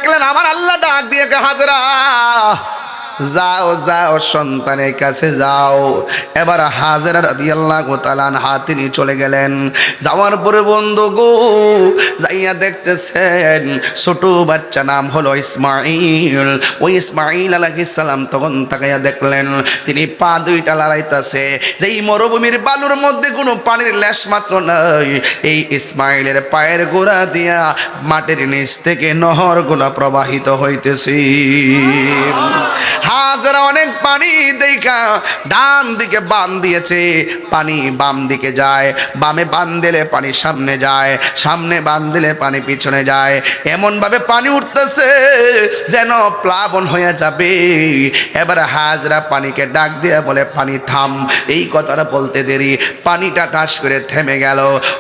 দেখলেন আমার আল্লাহ ডাক দিয়ে হাজরা যাও যাও সন্তানের কাছে যাও। এবার হাজরা রাদিয়াল্লাহু তাআলা আনহা তিনি চলে গেলেন। যাওয়ার পরে বন্ধু গো যাইয়া দেখতেছেন ছোট বাচ্চা নাম হলো ইসমাইল। ওই ইসমাইল আলাইহিস সালাম তখন তাকাইয়া দেখলেন তিনি পা দুইটা লড়াইতেছে, যেই মরুভূমির বালুর মধ্যে কোনো পানির লেশ মাত্র নাই। এই ইসমাইলের পায়ের গোড়া দিয়া মাটির নিচ থেকে নহরগুলা প্রবাহিত হইতেছে। হাজরা অনেক পানি দেখা ডান দিকে বান দিয়েছে, পানি বাম দিকে যায়, বামে বান দিলে পানি সামনে যায়, সামনে বান দিলে পানি পিছনে যায়। এমন ভাবে পানি উঠতেছে যেন প্লাবন হয়ে যাবে। এবার হাজরা পানিকে ডাক দিয়ে বলে পানি থাম। এই কথাটা বলতে দেরি পানিটা টাস করে থেমে গেল।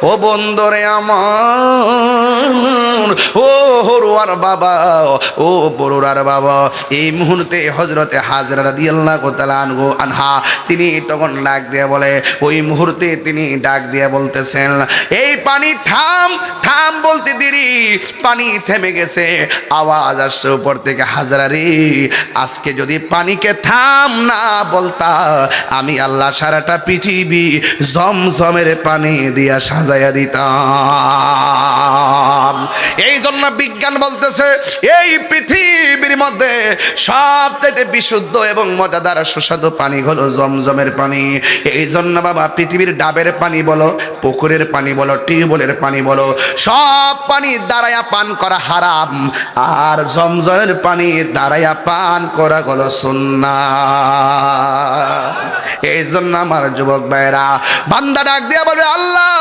ও বন্ধুরে আমার, ও হরুয়ার বাবা, ও বড়ুরার বাবা, এই মুহূর্তে হযরতে হাজরা রাদিয়াল্লাহু তাআলা আনহা তিনি তখন ডাক দিয়ে বলে, ওই মুহূর্তে তিনি ডাক দিয়ে বলতেছেন এই পানি থাম থাম বলতে দেরি পানি থেমে গেছে। আওয়াজ আসছে উপর থেকে, হাজরা রে আজকে যদি পানিকে থাম না বলতা আমি আল্লাহ সারাটা পৃথিবী জমজমের পানি দিয়া সাজাইয়া দিতাম। এই জন্য বিজ্ঞান বলতেছে এই পৃথিবীর মধ্যে সবচেয়ে বিশুদ্ধ এবং মজাদার সুস্বাদু পানি হলো জমজমের পানি। এই জন্য বাবা পৃথিবীর ডাবের পানি বলো, পুকুরের পানি বলো, টিউবওয়েলের পানি বলো, সব পানি দাঁড়াইয়া পান করা হারাম, আর জমজমের পানি দাঁড়াইয়া পান করা হলো সুন্নাহ। এই জন্য আমার যুবক ভাইরা বান্দা ডাক দিয়া বলে আল্লাহ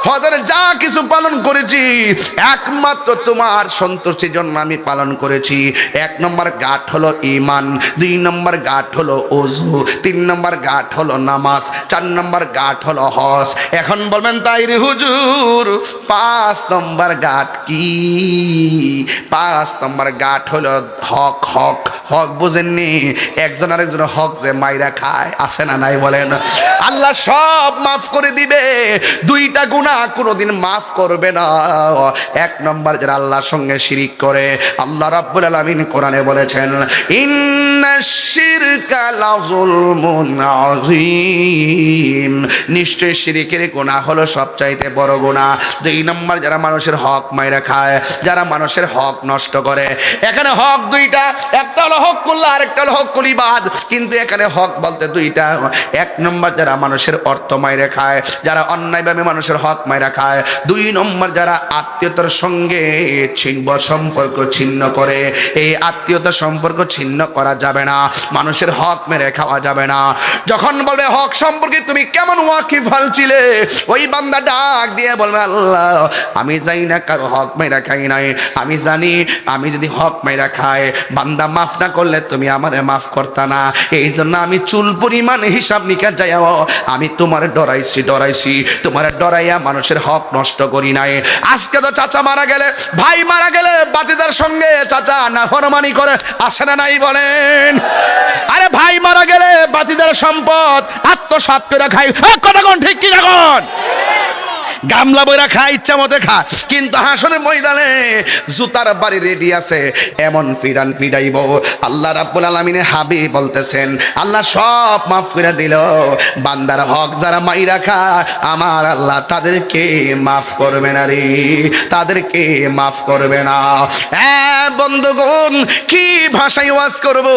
হজের যা কিছু পালন করেছি একমাত্র তোমার সন্তুষ্টির জন্য আমি পালন করেছি। 1 নম্বর গাঁট হলো ঈমান, 2 নম্বর গাঁট হলো ওযু, 3 নম্বর গাঁট হলো নামাজ, 4 নম্বর গাঁট হলো হজ। এখন বলবেন তাই রে হুজুর 5 নম্বর গাঁট কি? 5 নম্বর গাঁট হলো হক। হক হক বুঝেননি? একজন আরেকজনের হক যে মাইরা খায় আছে না নাই বলেন? আল্লাহ সব মাফ করে দিবে, 2টা গুনাহ কোনোদিন মাফ করবে না। 1 নম্বর যারা আল্লাহর সঙ্গে শিরিক করে, আল্লাহ রাব্বুল আলামিন কোরআনে বলেছেন ইন্নাশ শিরকা লাযুলমুন আযীম, নিশ্চয় শিরিকের গুনাহ হলো সবচাইতে বড় গুনাহ। 2 নম্বর যারা মানুষের হক মাইরা খায়, যারা মানুষের হক নষ্ট করে। এখানে হক 2টা, একটা হলো হকুল্লাহ আর একটা হলো হকুল ইবাদ, কিন্তু এখানে হক বলতে 2টা। 1 নম্বর যারা মানুষের অর্থ মাইরা খায়, যারা অন্যায়ভাবে মানুষের হক মাইরা খায়। 2 নম্বর যারা আত্মীয়তার সঙ্গে সম্পর্ক ছিন্ন করে। এই আত্মীয়তা সম্পর্ক ছিন্ন করা যাবে না, মানুষের হক মেরে খাওয়া যাবে না। যখন বলবে হক সম্পর্কে তুমি কেমন ওয়াকিফাল ছিলে, ওই বান্দা ডাক দিয়ে বলবে আল্লাহ আমি জানি না কারো হক মেরা খাই নাই, আমি জানি আমি যদি হক মেরা খাই বান্দা মাফ না করলে তুমি আমারে মাফ করতা না। এই জন্য আমি চুল পরিমাণ হিসাব নিকাশ যাইও আমি তোমার ডরাইছি, তোমার ডরাইয়া মানুষের হক নষ্ট করি নাই। আজকে তো চাচা মারা গেলে, ভাই মারা গেলে বাতিদার সঙ্গে চাচা নাফরমানি করে, আছে না নাই বলেন? আরে ভাই মারা গেলে বাতিদার সম্পদ আত্মসাৎ করে খাই, কথা কোন ঠিক কি রাখুন? গামলা বইরা খা, ইচ্ছা মতে খা, কিন্তু হাসরের ময়দানে জুতার বাড়ি রেডি আছে, এমন ফিরান ফিরাইব। আল্লাহ রাব্বুল আলামিনের হাবিব বলতেছেন আল্লাহ সব মাফ করে দিল, বান্দার হক যারা মাইরা খায় আমার আল্লাহ তাদেরকে মাফ করবে না রে, তাদেরকে মাফ করবে না। বন্ধুগণ কি ভাষায় ওয়াজ করব?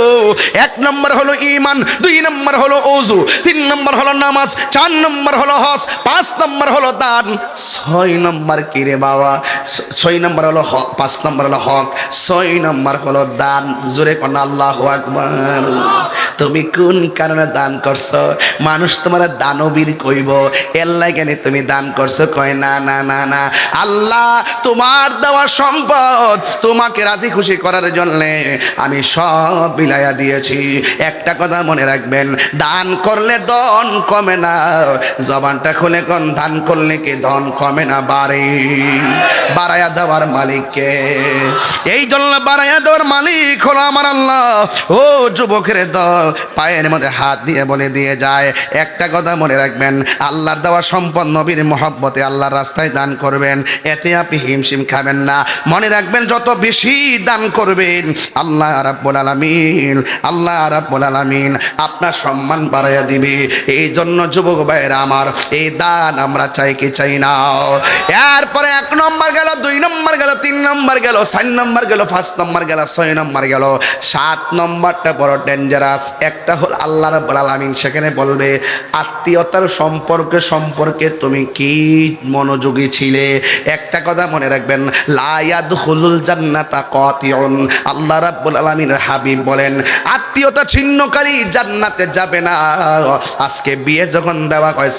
1 নম্বর হলো ঈমান, 2 নম্বর হলো ওযু, 3 নম্বর হলো নামাজ, 4 নম্বর হলো হজ, 5 নম্বর হলো দান, 6 নম্বর কি রে বাবা? 6 নম্বর হলো হক, 5 নম্বর হলো হক, 6 নম্বর হলো দান। জোরে কোন আল্লাহু আকবার। তুমি কোন কারণে দান করছো? মানুষ তোমার দানবীর কইব, এর লাগেনি তুমি দান করছো? কয় না না না না, আল্লাহ তোমার দেওয়া সম্পদ তোমাকে রাজি খুশি করার জন্য আমি সব বিলাইয়া দিয়েছি। একটা কথা মনে রাখবেন, দান করলে ধন কমে না। জবানটা খুলে কোন দান করলে কি ধন কমে না বাড়ে। বাড়ায়া দেওয়ার মালিককে, এই জন্য বাড়ায়া দেওয়ার মালিক হলো আমার আল্লাহ। ও যুবকের দল, পায়ের মধ্যে হাত দিয়ে বলে দিয়ে যায়, একটা কথা মনে রাখবেন, আল্লাহর দেওয়া সম্পদ নবীর মহব্বতে আল্লাহর রাস্তায় দান করবেন, এতে আপনি হিমশিম খাবেন না। মনে রাখবেন, যত বেশি দান করবেন আল্লাহ রাব্বুল আলামিন আপনার সম্মান বাড়াইয়া দিবে। এই জন্য যুবক ভাইয়েরা আমার, এই দান আমরা চাই কি চাই না? এরপরে 1 নম্বর গেল, 2 নম্বর গেল, 3 নম্বর গেল, 4 নম্বর গেল, 5 নম্বর গেল, 6 নম্বর গেল, 7 নম্বরটা বড় ডেঞ্জারাস। একটা হল আল্লাহ রাব্বুল আলামিন সেখানে বলবে, আত্মীয়তার সম্পর্কে তুমি কি মনোযোগী ছিলে? একটা কথা মনে রাখবেন, লা ইয়াদখুলুল জান্নাতা কাতিউন। আল্লাহ রাব্বুল আলামিনের হাবিব বলেন, আত্মীয়তা ছিন্নকারী জান্নাতে যাবে না। আজকে বিয়ে যখন দেওয়া হয়,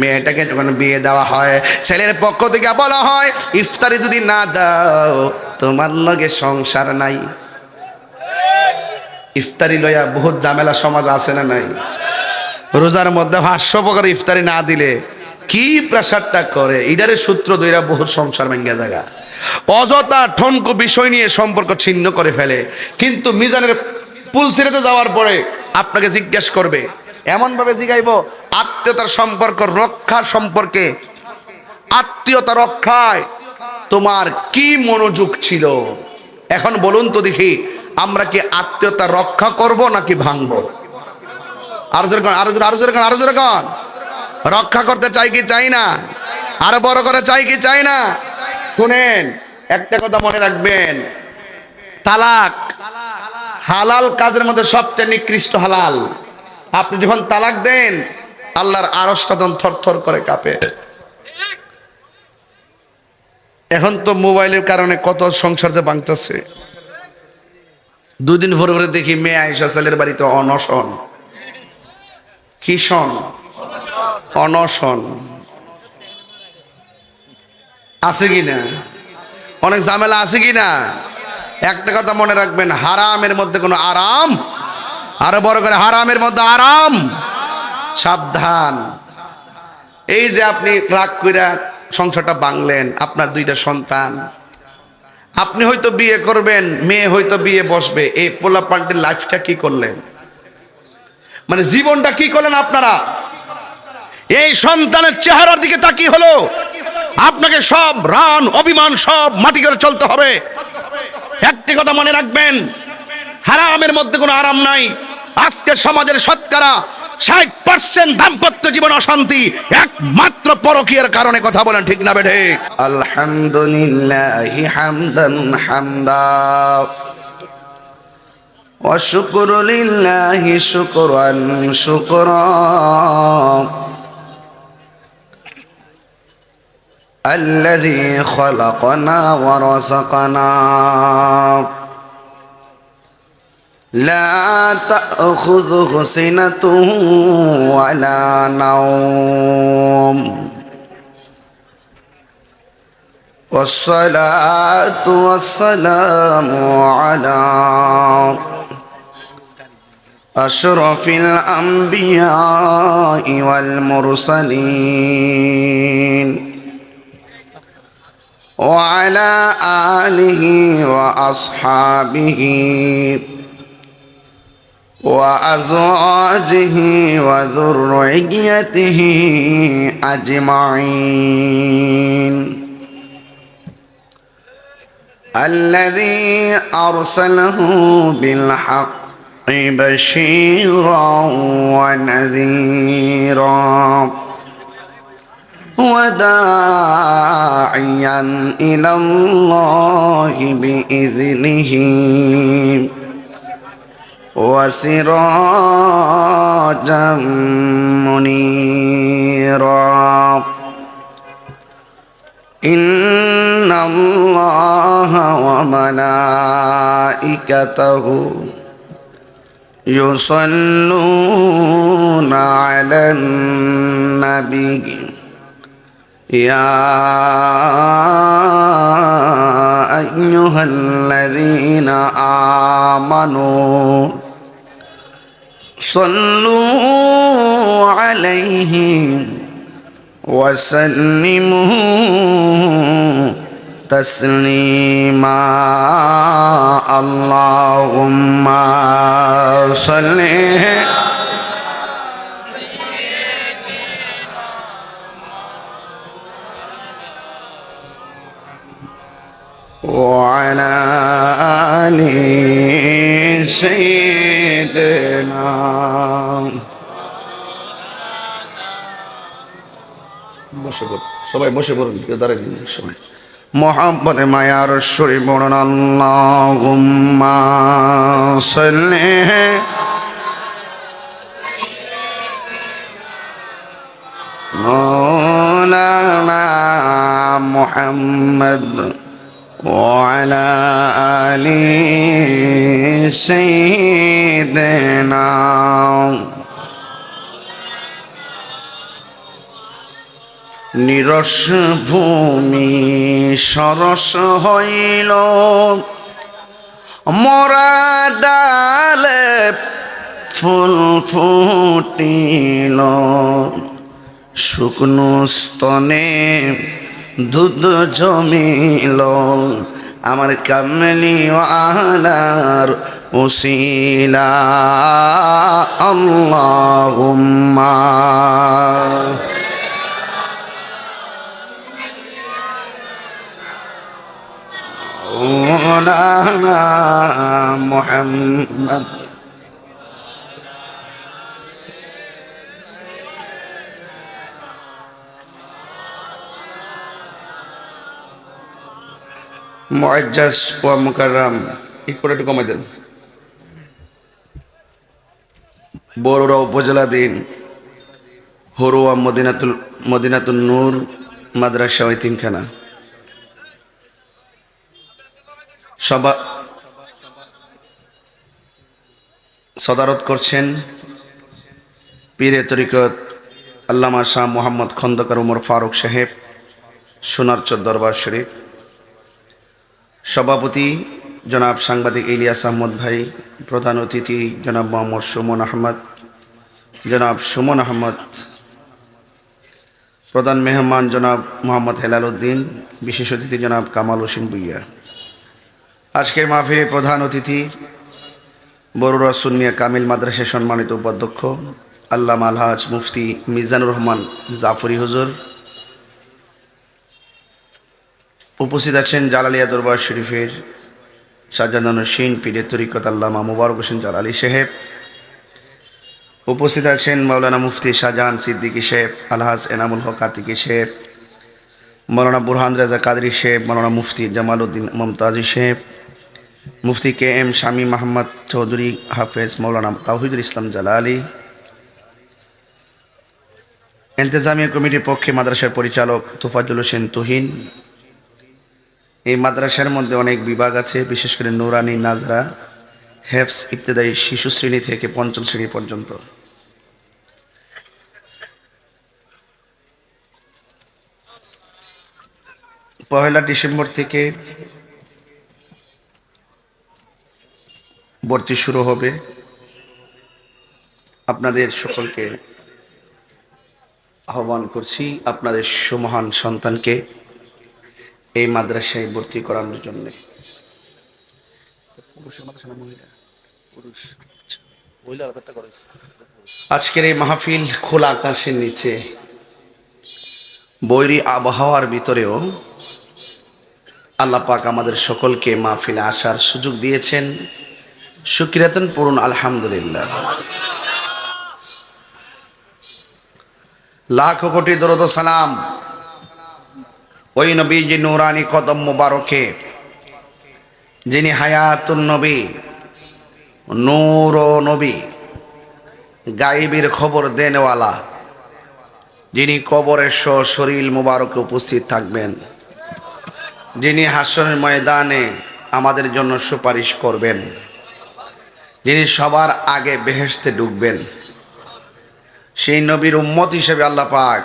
মেয়েটাকে যখন বিয়ে দেওয়া হয়, ছেলের পক্ষ থেকে বলা হয়, ইফতারি যদি না দাও তোমার লগে সংসার নাই। ইফতারি লইয়া বহুত ঝামেলা সমাজ আছে না নাই? রোজার মধ্যে 500 প্রকার ইফতারি না দিলে কি প্রেসারটা করে, ইডারে সূত্র ধইরা বহুত সংসার ভাঙ্গা জায়গা। অযথা ঠনকো বিষয় নিয়ে সম্পর্ক ছিন্ন করে ফেলে। কিন্তু মিজানের পুল ছেড়েতে যাওয়ার পরে আপনাকে জিজ্ঞেস করবে, এমনভাবে জিগাইব, আত্মীয়তার সম্পর্ক রক্ষার সম্পর্কে, আত্মীয়তা রক্ষায় তোমার কি মনোযোগ ছিল? এখন বলুন তো দেখি, আমরা কি আত্মীয়তা রক্ষা করব নাকি ভাঙবো? আরো জোরে কন। রক্ষা করতে চাই কি চাই না? আরো বড় করে চাই কি চাই না? শুনেন, একটা কথা মনে রাখবেন, তালাক হালাল কাজের মধ্যে সবচেয়ে নিকৃষ্ট হালাল। আপনি যখন তালাক দেন, আল্লাহর আরশটা তখন থরথর করে কাঁপে। এখন তো মোবাইলের কারণে কত সংসার যে ভাঙতেছে। 2 দিন পরে দেখি মেয়ে আয়েশা ছেলের বাড়িতে অনশন। কি শন? অনশন আছে কি না? অনেক ঝামেলা আছে কি না? একটা কথা মনে রাখবেন, হারামের মধ্যে কোনো আরাম, আরো বড় করে, হারামের মধ্যে আরাম। সাবধান। এই যে আপনি রাগ কইরা সংসারটা ভাঙলেন, আপনার 2টা সন্তান, আপনি হয়তো বিয়ে করবেন, মেয়ে হয়তো বিয়ে বসবে, এই পোলাপাল্টির লাইফটা কি করলেন? মানে জীবনটা কি করলেন আপনারা? এই সন্তানের চেহারার দিকে তাকিয়ে হলো আপনাকে সব রান অভিমান সব মাটি করে চলতে হবে। একটি কথা মনে রাখবেন, হারামের মধ্যে কোনো আরাম নাই। আজকের সমাজের শতকরা 60% দাম্পত্য জীবন অশান্তি একমাত্র পরকীয়ার কারণে। কথা বলেন ঠিক না বেঠে? আলহামদুলিল্লাহি হামদান হামদা ওয়া শুকরু লিল্লাহি শুকরান শুকরা আল্লাযী খালাকানা ওয়া রাযাকানা লা তা'খুযুহু সিনাতুন ওয়া লা নাওম والصلاة والسلام على أشرف الأنبياء والمرسلين وعلى آله وأصحابه وأزواجه وذريته أجمعين الذي أرسله بالحق بشيرا ونذيرا وداعيا إلى الله بإذنه وسراجا منيرا إن الله وملائكته يصلون على النبي يا أيها الذين آمنوا সাল্লু আলাইহি ওয়াসাল্লিমু তাসলিমা আল্লাহুম্মা সাল্লি وعلى آل سيدنا বসে পড়ুন সবাই, বসে পড়ুন, কেউ দাঁড়ায় দিন সবাই। মোহাম্মদ মায়ার শরীফ বলুন আল্লাহুম্মা সাল্লি مولانا محمد وعلى آل سيدنا নিরস ভূমি সরস হইল মরা ডালে ফুল ফুটিল শুকনো স্তনে দুধ জমিল আমার কামলি ওয়ালার উসিলা আল্লাহুম্মা مولانا محمد মুআজ্জাজ ওয়া মুকাররম একটু কমাই দেন। বরুড়া উপজেলাধীন হরুয়া মদিনাতুল নূর মাদ্রাসা এতিমখানা সভা সদারত করছেন পীরে তরিকত আল্লামা শাহ মোহাম্মদ খন্দকার উমর ফারুক সাহেব, সোনারচর দরবার শরীফ। সভাপতি জনাব সাংবাদিক ইলিয়াস আহমদ ভাই, প্রধান অতিথি জনাব মোহাম্মদ সুমন আহমদ, প্রধান মেহমান জনাব মোহাম্মদ হেলাল উদ্দিন, বিশেষ অতিথি জনাব কামাল হোসেন ভুইয়া। আজকের মাহফিলের প্রধান অতিথি বরুড়া সুন্নিয়া কামিল মাদ্রাসার সম্মানিত উপাধ্যক্ষ আল্লামা আলহাজ মুফতি মিজানুর রহমান জাফরি হুজুর। উপস্থিত আছেন জালালিয়া দরবার শরীফের শাহজাহান হোসেন পীরে তরিকত আল্লামা মুবারক হোসেন জালালি সাহেব। উপস্থিত আছেন মাওলানা মুফতি শাহজাহান সিদ্দিকী সাহেব, আলহাজ এনামুল হক আতিকি সাহেব, মৌলানা বুরহান রাজা কাদরি সাহেব, মৌলানা মুফতি জামাল উদ্দিন মমতাজি সাহেব, মুফতি কে এম শামীম আহমদ চৌধুরী হাফেজ, মৌলানা তাওহিদুল ইসলাম জালালি। ইন্তেজামিয়া কমিটির পক্ষে মাদ্রাসার পরিচালক তোফাজ্জল হোসেন তুহিন। এই মাদ্রাসার মধ্যে অনেক বিভাগ আছে, বিশেষ করে নুরানি, নাজরা, হেফস, ইবতেদায়ী শিশু শ্রেণী থেকে পঞ্চম শ্রেণী পর্যন্ত। পহেলা ডিসেম্বর থেকে ভর্তি শুরু হবে। আপনাদের সকলকে আহ্বান করছি আপনাদের সুমহান সন্তানকে এই মাদ্রাসায় ভর্তি করানোর জন্য। আজকের এই মাহফিল খোলা আকাশের নিচে বৈরী আবহাওয়ার ভিতরেও আল্লাহ পাক আমাদের সকলকে মাহফিলে আসার সুযোগ দিয়েছেন। শুকরিয়াতন পড়ুন আলহামদুলিল্লাহ। লাখ কোটি দরুদ ও সালাম ওই নবীজি নূরানি কদম মুবারকে, যিনি হায়াতুন নবী, নূর ও নবী, গায়েবের খবর দেনওয়ালা, যিনি কবরের শরীর মুবারকে উপস্থিত থাকবেন, যিনি হাসরের ময়দানে আমাদের জন্য সুপারিশ করবেন, যিনি সবার আগে বেহেশতে ঢুকবেন, সেই নবীর উম্মত হিসেবে আল্লাহ পাক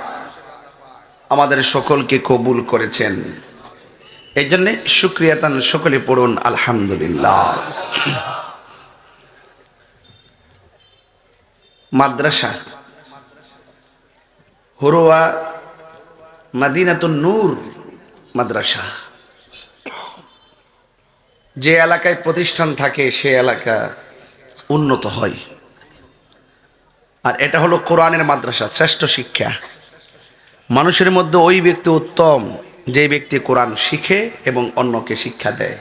আমাদের সকলকে কবুল করেছেন। এই জন্য শুকরিয়াতান সকলে পড়ুন আলহামদুলিল্লাহ। মাদ্রাসা, হুরওয়া মাদিনাতুন নূর মাদ্রাসা। যে এলাকায় প্রতিষ্ঠান থাকে সে এলাকা উন্নত হয়। আর এটা হলো কোরআনের মাদ্রাসা, শ্রেষ্ঠ শিক্ষা। মানুষের মধ্যে ওই ব্যক্তি উত্তম যে ব্যক্তি কোরআন শিখে এবং অন্যকে শিক্ষা দেয়।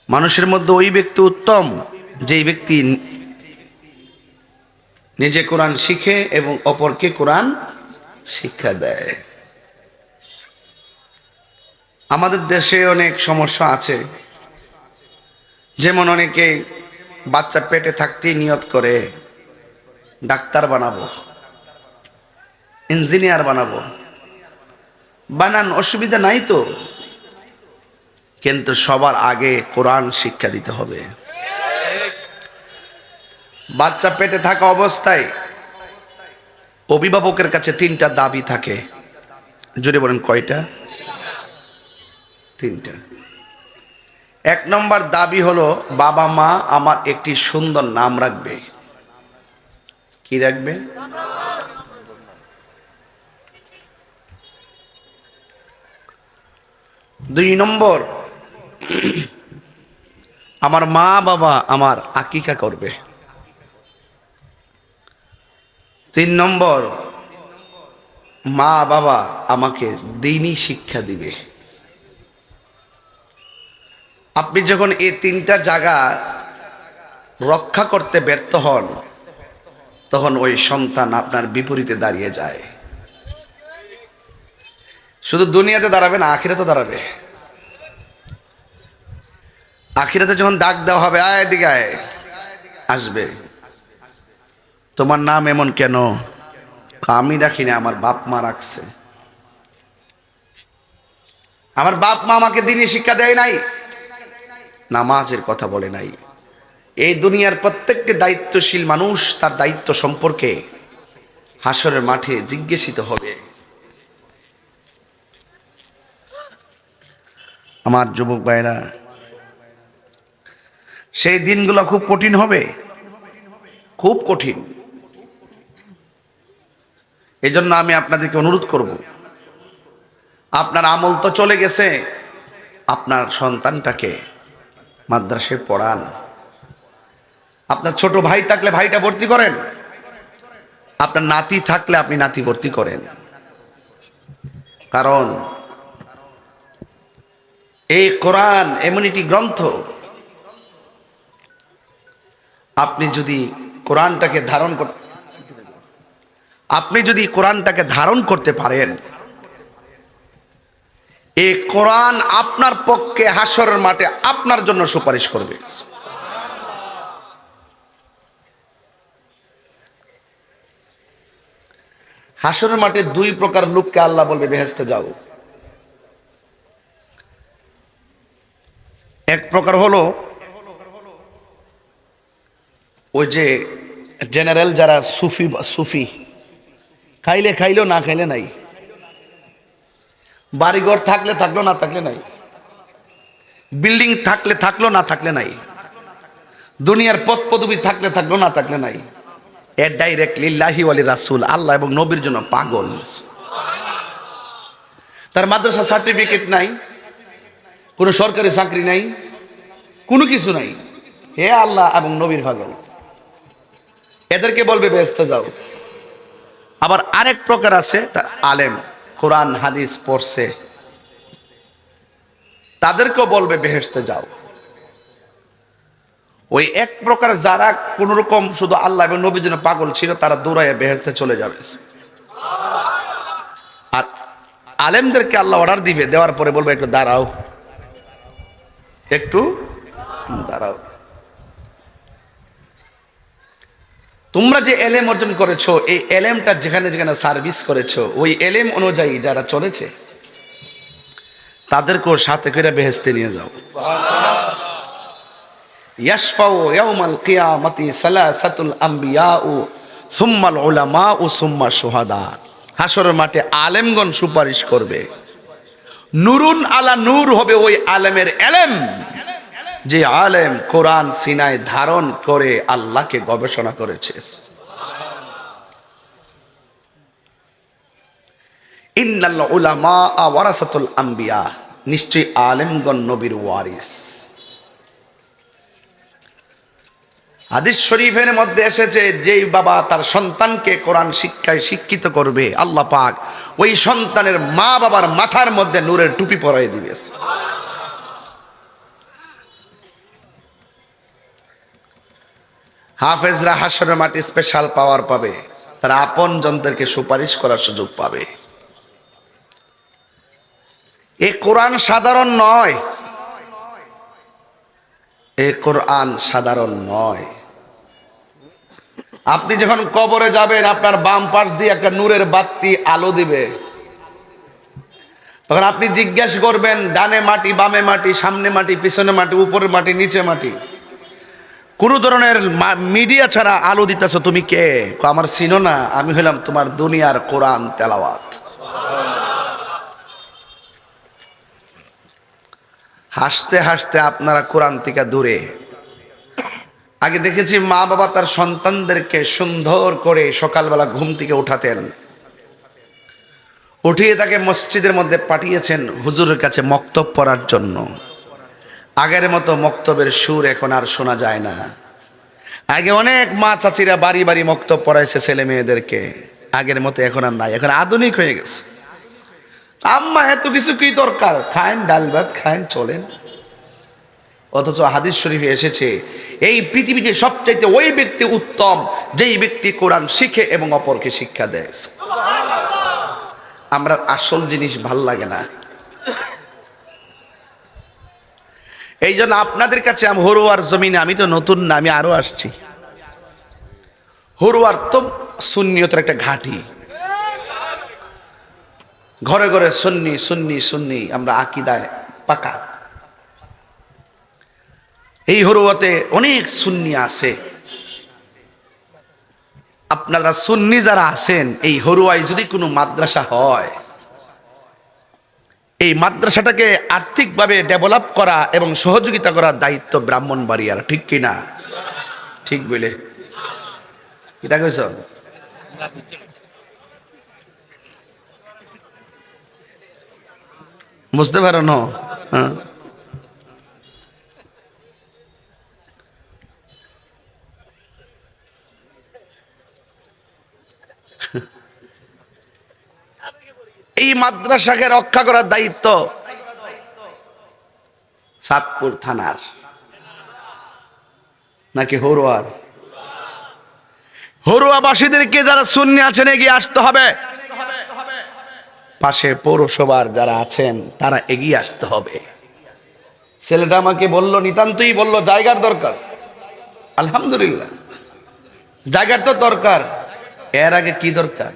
মানুষের মধ্যে ওই ব্যক্তি উত্তম যেই ব্যক্তি নিজে কোরআন শিখে এবং অপরকে কোরআন শিক্ষা দেয়। আমাদের দেশে অনেক সমস্যা আছে, যেমন অনেকে বাচ্চা পেটে থাকতেই নিয়ত করে ডাক্তার বানাবো, ইঞ্জিনিয়ার বানাবো। বানান, অসুবিধা নাই তো, কিন্তু সবার আগে কোরআন শিক্ষা দিতে হবে। বাচ্চা পেটে থাকা অবস্থায় অভিভাবকের কাছে 3টা দাবি থাকে। জোরে বলেন কয়টা? 3টা। 1 নম্বর দাবি হলো বাবা মা আমার একটি সুন্দর নাম রাখবে। কি রাখবে? 2 নম্বর, আমার মা বাবা আমার আকিকা করবে। 3 নম্বর, মা বাবা আমাকে দ্বীনি শিক্ষা দিবে। আপনি যখন এই 3টা জায়গা রক্ষা করতে ব্যর্থ হন, তখন ওই সন্তান আপনার বিপরীতে দাঁড়িয়ে যায়। শুধু দুনিয়াতে দাঁড়াবে না, আখিরাতে দাঁড়াবে। আখিরাতে যখন ডাক দেওয়া হবে, আয় এদিকে আয়, আসবে। তোমার নাম এমন কেন? আমি রাখিনি, আমার বাপ মা রাখছে। আমার বাপ মা আমাকে দ্বীনি শিক্ষা দেয় নাই, নামাজের কথা বলে নাই। এই দুনিয়ার প্রত্যেকটি দায়িত্বশীল মানুষ তার দায়িত্ব সম্পর্কে হাসরের মাঠে জিজ্ঞাসিত হবে। আমার যুবক ভাইরা, সেই দিনগুলো খুব কঠিন হবে, খুব কঠিন। এই জন্য আমি আপনাদেরকে অনুরোধ করব, আপনার আমল তো চলে গেছে, আপনার সন্তানটাকে মাদ্রাসায় পড়ান। আপনার ছোট ভাই থাকলে ভাইটা ভর্তি করেন, আপনার নাতি থাকলে আপনি নাতি ভর্তি করেন। কারণ এই কোরআন এমন একটি গ্রন্থ, আপনি যদি কোরআনটাকে ধারণ করতে পারেন, এই কোরআন আপনার পক্ষে হাসরের মাঠে আপনার জন্য সুপারিশ করবে। হাসরের মাঠে 2 প্রকার লোককে আল্লাহ বলবে বেহেশতে যাও। এক প্রকার হলো ওই যে জেনারেল যারা সুফি, খাইলে খাইলো না খাইলে নাই, বাড়িঘর থাকলে থাকলো না থাকলে নাই, বিল্ডিং থাকলে থাকলো না থাকলে নাই, দুনিয়ার পথ পদবি থাকলে থাকলো না থাকলে নাই। এর ডাইরেক্ট লিল্লাহি ওয়ালি রাসূল, আল্লাহ এবং নবীর জন্য পাগল। তার মাদ্রাসা সার্টিফিকেট নাই, কোনো সরকারি চাকরি নাই, কোনো কিছু নাই, হে আল্লাহ এবং নবীর পাগল। এদেরকে বলবে বেহেশতে যাও। আবার আরেক প্রকার আছে, তার আলেম, কোরআন হাদিস পড়ছে, তাদেরকেও বলবে বেহেশতে যাও। ওই এক প্রকার যারা কোন রকম শুধু আল্লাহ এবং নবীর জন্য পাগল ছিল, তারা দৌড়াইয়া বেহেশতে চলে যাবে। আর আলেমদেরকে আল্লাহ অর্ডার দিবে, দেওয়ার পরে বলবে একটু দাঁড়াও, একটু দাঁড়াও। তোমরা যে এলেম অর্জন করেছো, এই এলেমটা যেখানে যেখানে সার্ভিস করেছো, ওই এলেম অনুযায়ী যারা চলেছে তাদেরকেও সাথে করে বেহেশতে নিয়ে যাও। ইয়াশফাউ ইয়াউমাল কিয়ামাতি সালাসাতুল আমবিয়াউ সুম্মাল উলামাউ সুম্মা শুহাদা। হাসরের মাঠে আলেমগণ সুপারিশ করবে, নূরুন আলা নূর হবে ওই আলেমের এলেম। যে আলেম কোরআন সিনায় ধারণ করে আল্লাহকে গবেষণা করেছে। ইন্নাল উলামা ওয়ারাসাতুল আম্বিয়া, নিশ্চয়ই আলেমগণ নবীর ওয়ারিস। হাদিস শরীফের মধ্যে এসেছে, যেই বাবা তার সন্তানকে কোরআন শিক্ষায় শিক্ষিত করবে, আল্লাহ পাক ওই সন্তানের মা বাবার মাথার মধ্যে নূরের টুপি পরাই দিবে। হাফেজরা হাসরের মাটি স্পেশাল পাওয়ার পাবে, তারা আপন জনদেরকে সুপারিশ করার সুযোগ পাবে। এই কোরআন সাধারণ নয়, এই কোরআন সাধারণ নয়। আপনি যখন কবরে যাবেন, আপনার বাম পাশ দিয়ে একটা নূরের বাতি আলো দিবে, তখন আপনি জিজ্ঞাসা করবেন, ডানে মাটি, বামে মাটি, সামনে মাটি, পিছনে মাটি, উপরে মাটি, নিচে মাটি, কোন ধরনের মিডিয়া ছাড়া আলো দিতেছ, তুমি কে? আমার চিনো না, আমি হলাম তোমার দুনিয়ার কোরআন তেলাওয়াত। হাসতে হাসতে আপনারা কোরআন থেকে দূরে। আগে দেখেছি মা বাবা তার সন্তানদেরকে সুন্দর করে সকালবেলা ঘুম থেকে উঠাতেন, উঠিয়ে তাকে মসজিদের মধ্যে পাঠিয়েছেন হুজুরের কাছে মক্তব পড়ার জন্য। আগের মতো মক্তবের সুর এখন আর শোনা যায় না। আগে অনেক মা চাচিরা বাড়ি বাড়ি মক্তব পড়াইছে ছেলে মেয়েদেরকে, আগের মতো এখন আর নাই, এখন আধুনিক হয়ে গেছে। আম্মা এত কিছু কি দরকার, খায়েন ডাল ভাত খায়েন চলেন। অথচ হাদিস শরীফে এসেছে, এই পৃথিবীতে সবচাইতে ওই ব্যক্তি উত্তম যেই ব্যক্তি কোরআন শিখে এবং অপরকে শিক্ষা দেয়। আমরা আসল জিনিস ভাল লাগে না। এই জন্য আপনাদের কাছে আমি হরুয়ার জমিনে, আমি তো নতুন না, আমি আরো আসছি। হরুয়ার তো সুন্নিয়তের একটা ঘাঁটি, ঘরে ঘরে সুন্নি সুন্নি সুন্নি, আমরা আকীদায় পাকা। এই হরুয়াতে অনেক সুন্নি আছে। আপনারা সুন্নি যারা আছেন, এই হরুয়ায় যদি কোনো মাদ্রাসা হয়, এই মাদ্রাসাটাকে আর্থিকভাবে ডেভেলপ করা এবং সহযোগিতা করার দায়িত্ব ব্রাহ্মণবাড়িয়ার, ঠিক কিনা? ঠিক বলে এটা কইছ? বুঝতে পারো না? হ্যাঁ, এই মাদ্রাসাকে রক্ষা করার দায়িত্ব চাঁদপুর থানার নাকি হরুয়ার? হরুয়াবাসীদেরকে যারা সুন্নি আছেন এগিয়ে আসতে হবে। পাশে পৌরসভার যারা আছেন তারা এগিয়ে আসতে হবে। ছেলেটা আমাকে বলল, নিতান্তই বলল, জায়গার দরকার। আলহামদুলিল্লাহ, জায়গার তো দরকার, এর আগে কি দরকার?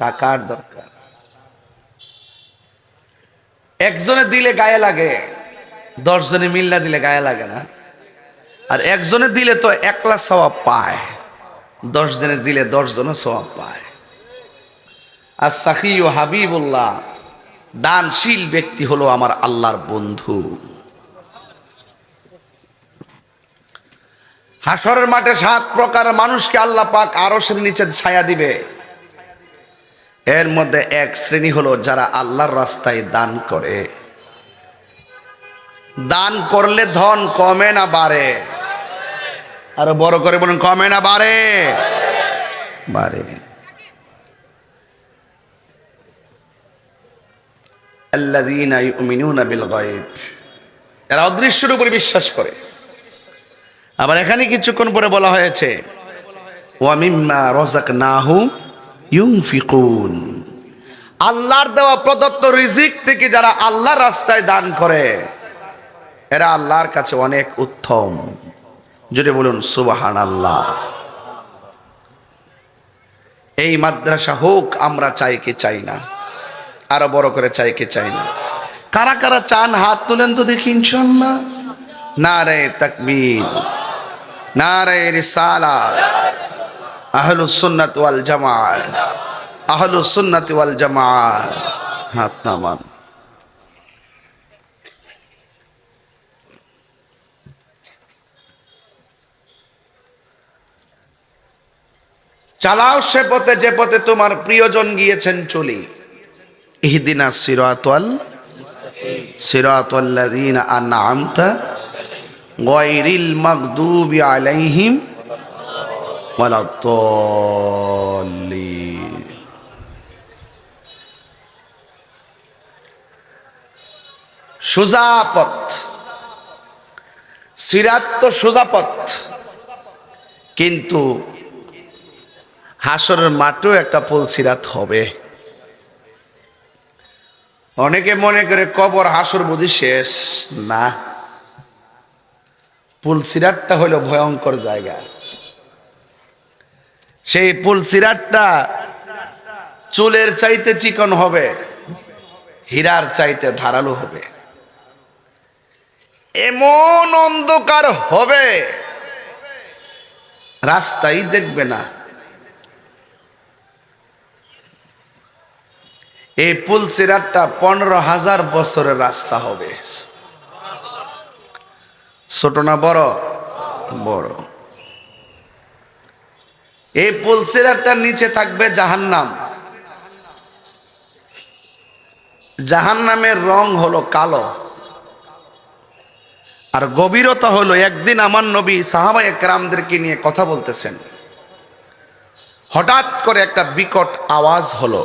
টাকার দরকার। একজনে দিলে গায়ে লাগে, 10 জনে মিল্লা দিলে গায়ে লাগে না। আর একজনে দিলে তো একলা সওয়াব পায়, 10 জনে দিলে 10 জন সওয়াব পায়। আর সাখী ও হাবিবুল্লাহ, দানশীল ব্যক্তি হলো আমার আল্লাহর বন্ধু। হাসরের মাঠে 7 প্রকার মানুষকে আল্লাহ পাক আরশের নিচে ছায়া দিবে। এর মধ্যে এক শ্রেণী হলো যারা আল্লাহর রাস্তায় দান করে। দান করলে ধন কমে না বাড়ে? আরো বড় করে বলুন, কমে না বাড়ে? বাড়ে। আল্লাযীনা ইউমিনুনা বিল গায়ব, এরা অদৃশ্যের উপর বিশ্বাস করে। আবার এখানে কিছুক্ষণ পরে বলা হয়েছে, ওয়া মিম্মা রাযাকনাহুম ইউনফিকুন, আল্লাহর দেওয়া প্রদত্ত রিজিক থেকে যারা আল্লাহর রাস্তায় দান করে এরা আল্লাহর কাছে অনেক উত্তম। যদি বলুন সুবহানাল্লাহ। এই মাদ্রাসা হোক, আমরা চাই কি চাই না? আরো বড় করে চাই কি চাই না? কারা কারা চান হাত তুলেন তো দেখি ইনশাআল্লাহ। নারে তাকবীর, নারে রিসালাত, আহলুস সুন্নাত ওয়াল জামাত, আহলুস সুন্নাত ওয়াল জামাত। হাত নামান। চালাও সে পথে যে পথে তোমার প্রিয়জন গিয়েছেন চলি। ইহদিনাস সিরাতাল্লাযীনা আন'আমতা গায়রিল মাগদুবি আলাইহিম ওয়ালাদ-দাল্লিন। সোজা পথ, সিরাত তো সোজা পথ, কিন্তু হাসরের মাঠেও একটা পুল সিরাত হবে। অনেকে মনে করে কবর হাসর বুঝি শেষ, না, পুল সিরাতটা হলো ভয়ঙ্কর জায়গা। সেই পুল সিরাতটা চুলের চাইতে চিকন হবে, হীরার চাইতে ধারালো হবে, এমন অন্ধকার হবে রাস্তাই দেখবে না। এই পুল সিরাতটা 15,000 বছরের রাস্তা হবে। ছোট না বড়? বড়। এই পুল সিরাতটার নিচে থাকবে জাহান্নাম। জাহান্নামের রং হলো কালো, আর গভীরতা হলো, একদিন আমার নবী সাহাবায়ে কেরামদেরকে নিয়ে কথা বলতেছেন, হঠাৎ করে একটা বিকট আওয়াজ হলো।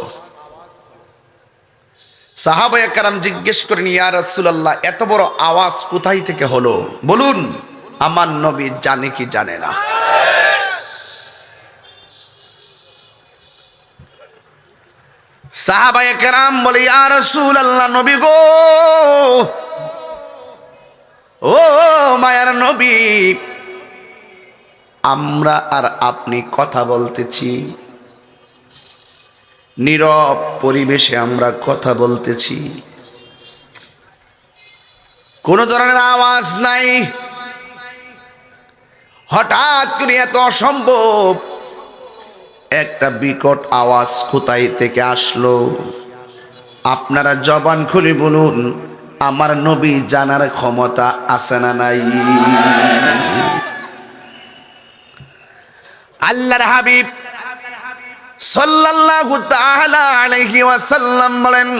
সাহাবায়ে কেরাম জিজ্ঞেস করেন, ইয়া রাসূলুল্লাহ, এত বড় আওয়াজ কোথায় থেকে হলো বলুন? আমার নবী জানে কি জানে না? সাহাবায়ে কেরাম বলে, ইয়া রাসূলুল্লাহ, নবী গো, ও মায়ার নবী, আমরা আর আপনি কথা বলতেছি, নীরব পরিবেশে আমরা কথা বলতেছি, কোনো ধরনের আওয়াজ নাই। হঠাৎ করে এত অসম্ভব একটা বিকট আওয়াজ কোথায় থেকে আসলো? আপনারা জবান খুলে বলুন, আমার নবী জানার ক্ষমতা আছে না নাই? আল্লাহর হাবিব সাল্লাল্লাহু তাআলা আলাইহি ওয়াসাল্লাম বলেন,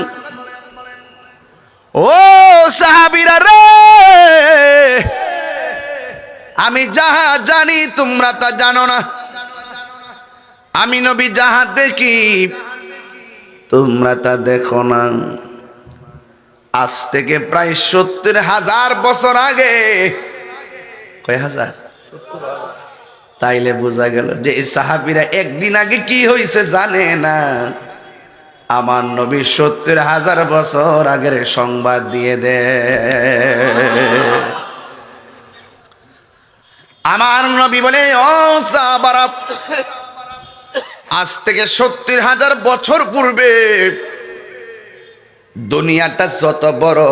ও সাহাবীরা রে, আমি যাহা জানি তোমরা তা জানো না। আমি নবী যাহা দেখি তোমরা তা দেখো না। আজ থেকে প্রায় 70,000 বছর আগে, কয় হাজার? তাইলে বোঝা গেল যে এই সাহাবীরা একদিন আগে কি হয়েছে জানে না। আমার নবী 70,000 বছর আগের সংবাদ দিয়ে দেয়। আমার নবী বলে, ও সাহাবারা, আজ থেকে 70,000 বছর পূর্বে দুনিয়াটা যত বড়,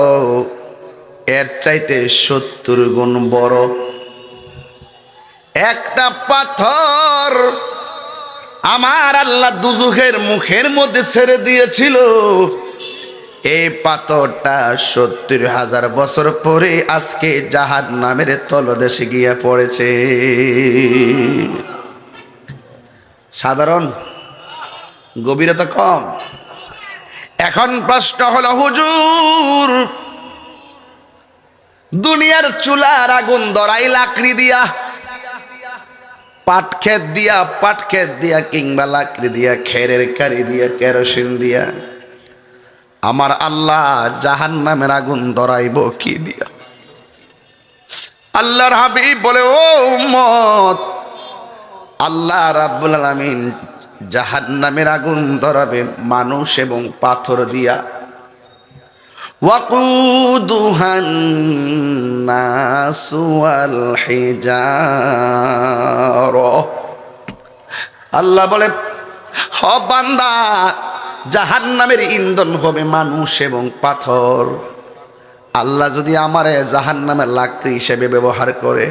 এর চাইতে 70 গুণ বড় একটা পাথর আমার আল্লাহ দুজখের মুখের মধ্যে ছেড়ে দিয়েছিল। এই পাথরটা 70,000 বছর পরে আজকে জাহান্নামের তলদেশে গিয়ে পড়েছে। সাধারণ, গভীরতা কম। এখন প্রশ্ন হলো, হুজুর, দুনিয়ার চুলার আগুন ধরাই লাকড়ি দিয়া, পাটক্ষেত দিয়া কিংবা লাকড়ি দিয়া, খেরের কারি দিয়া, কেরোসিন দিয়া, আমার আল্লাহ জাহান্নামের আগুন ধরাইব কি দিয়া? আল্লাহর হাবিব বলে, ও উম্মত, আল্লাহ রাব্বুল আলামিন জাহান্নামের আগুন ধরাবে মানুষ এবং পাথর দিয়া। ওয়াকুদুহান নাসু ওয়াল হিজারা। আল্লাহ বলে, হ বান্দা, জাহান্নামের ইন্ধন হবে মানুষ এবং পাথর। আল্লাহ যদি আমারে জাহান্নামের লাকড়ি হিসেবে ব্যবহার করে,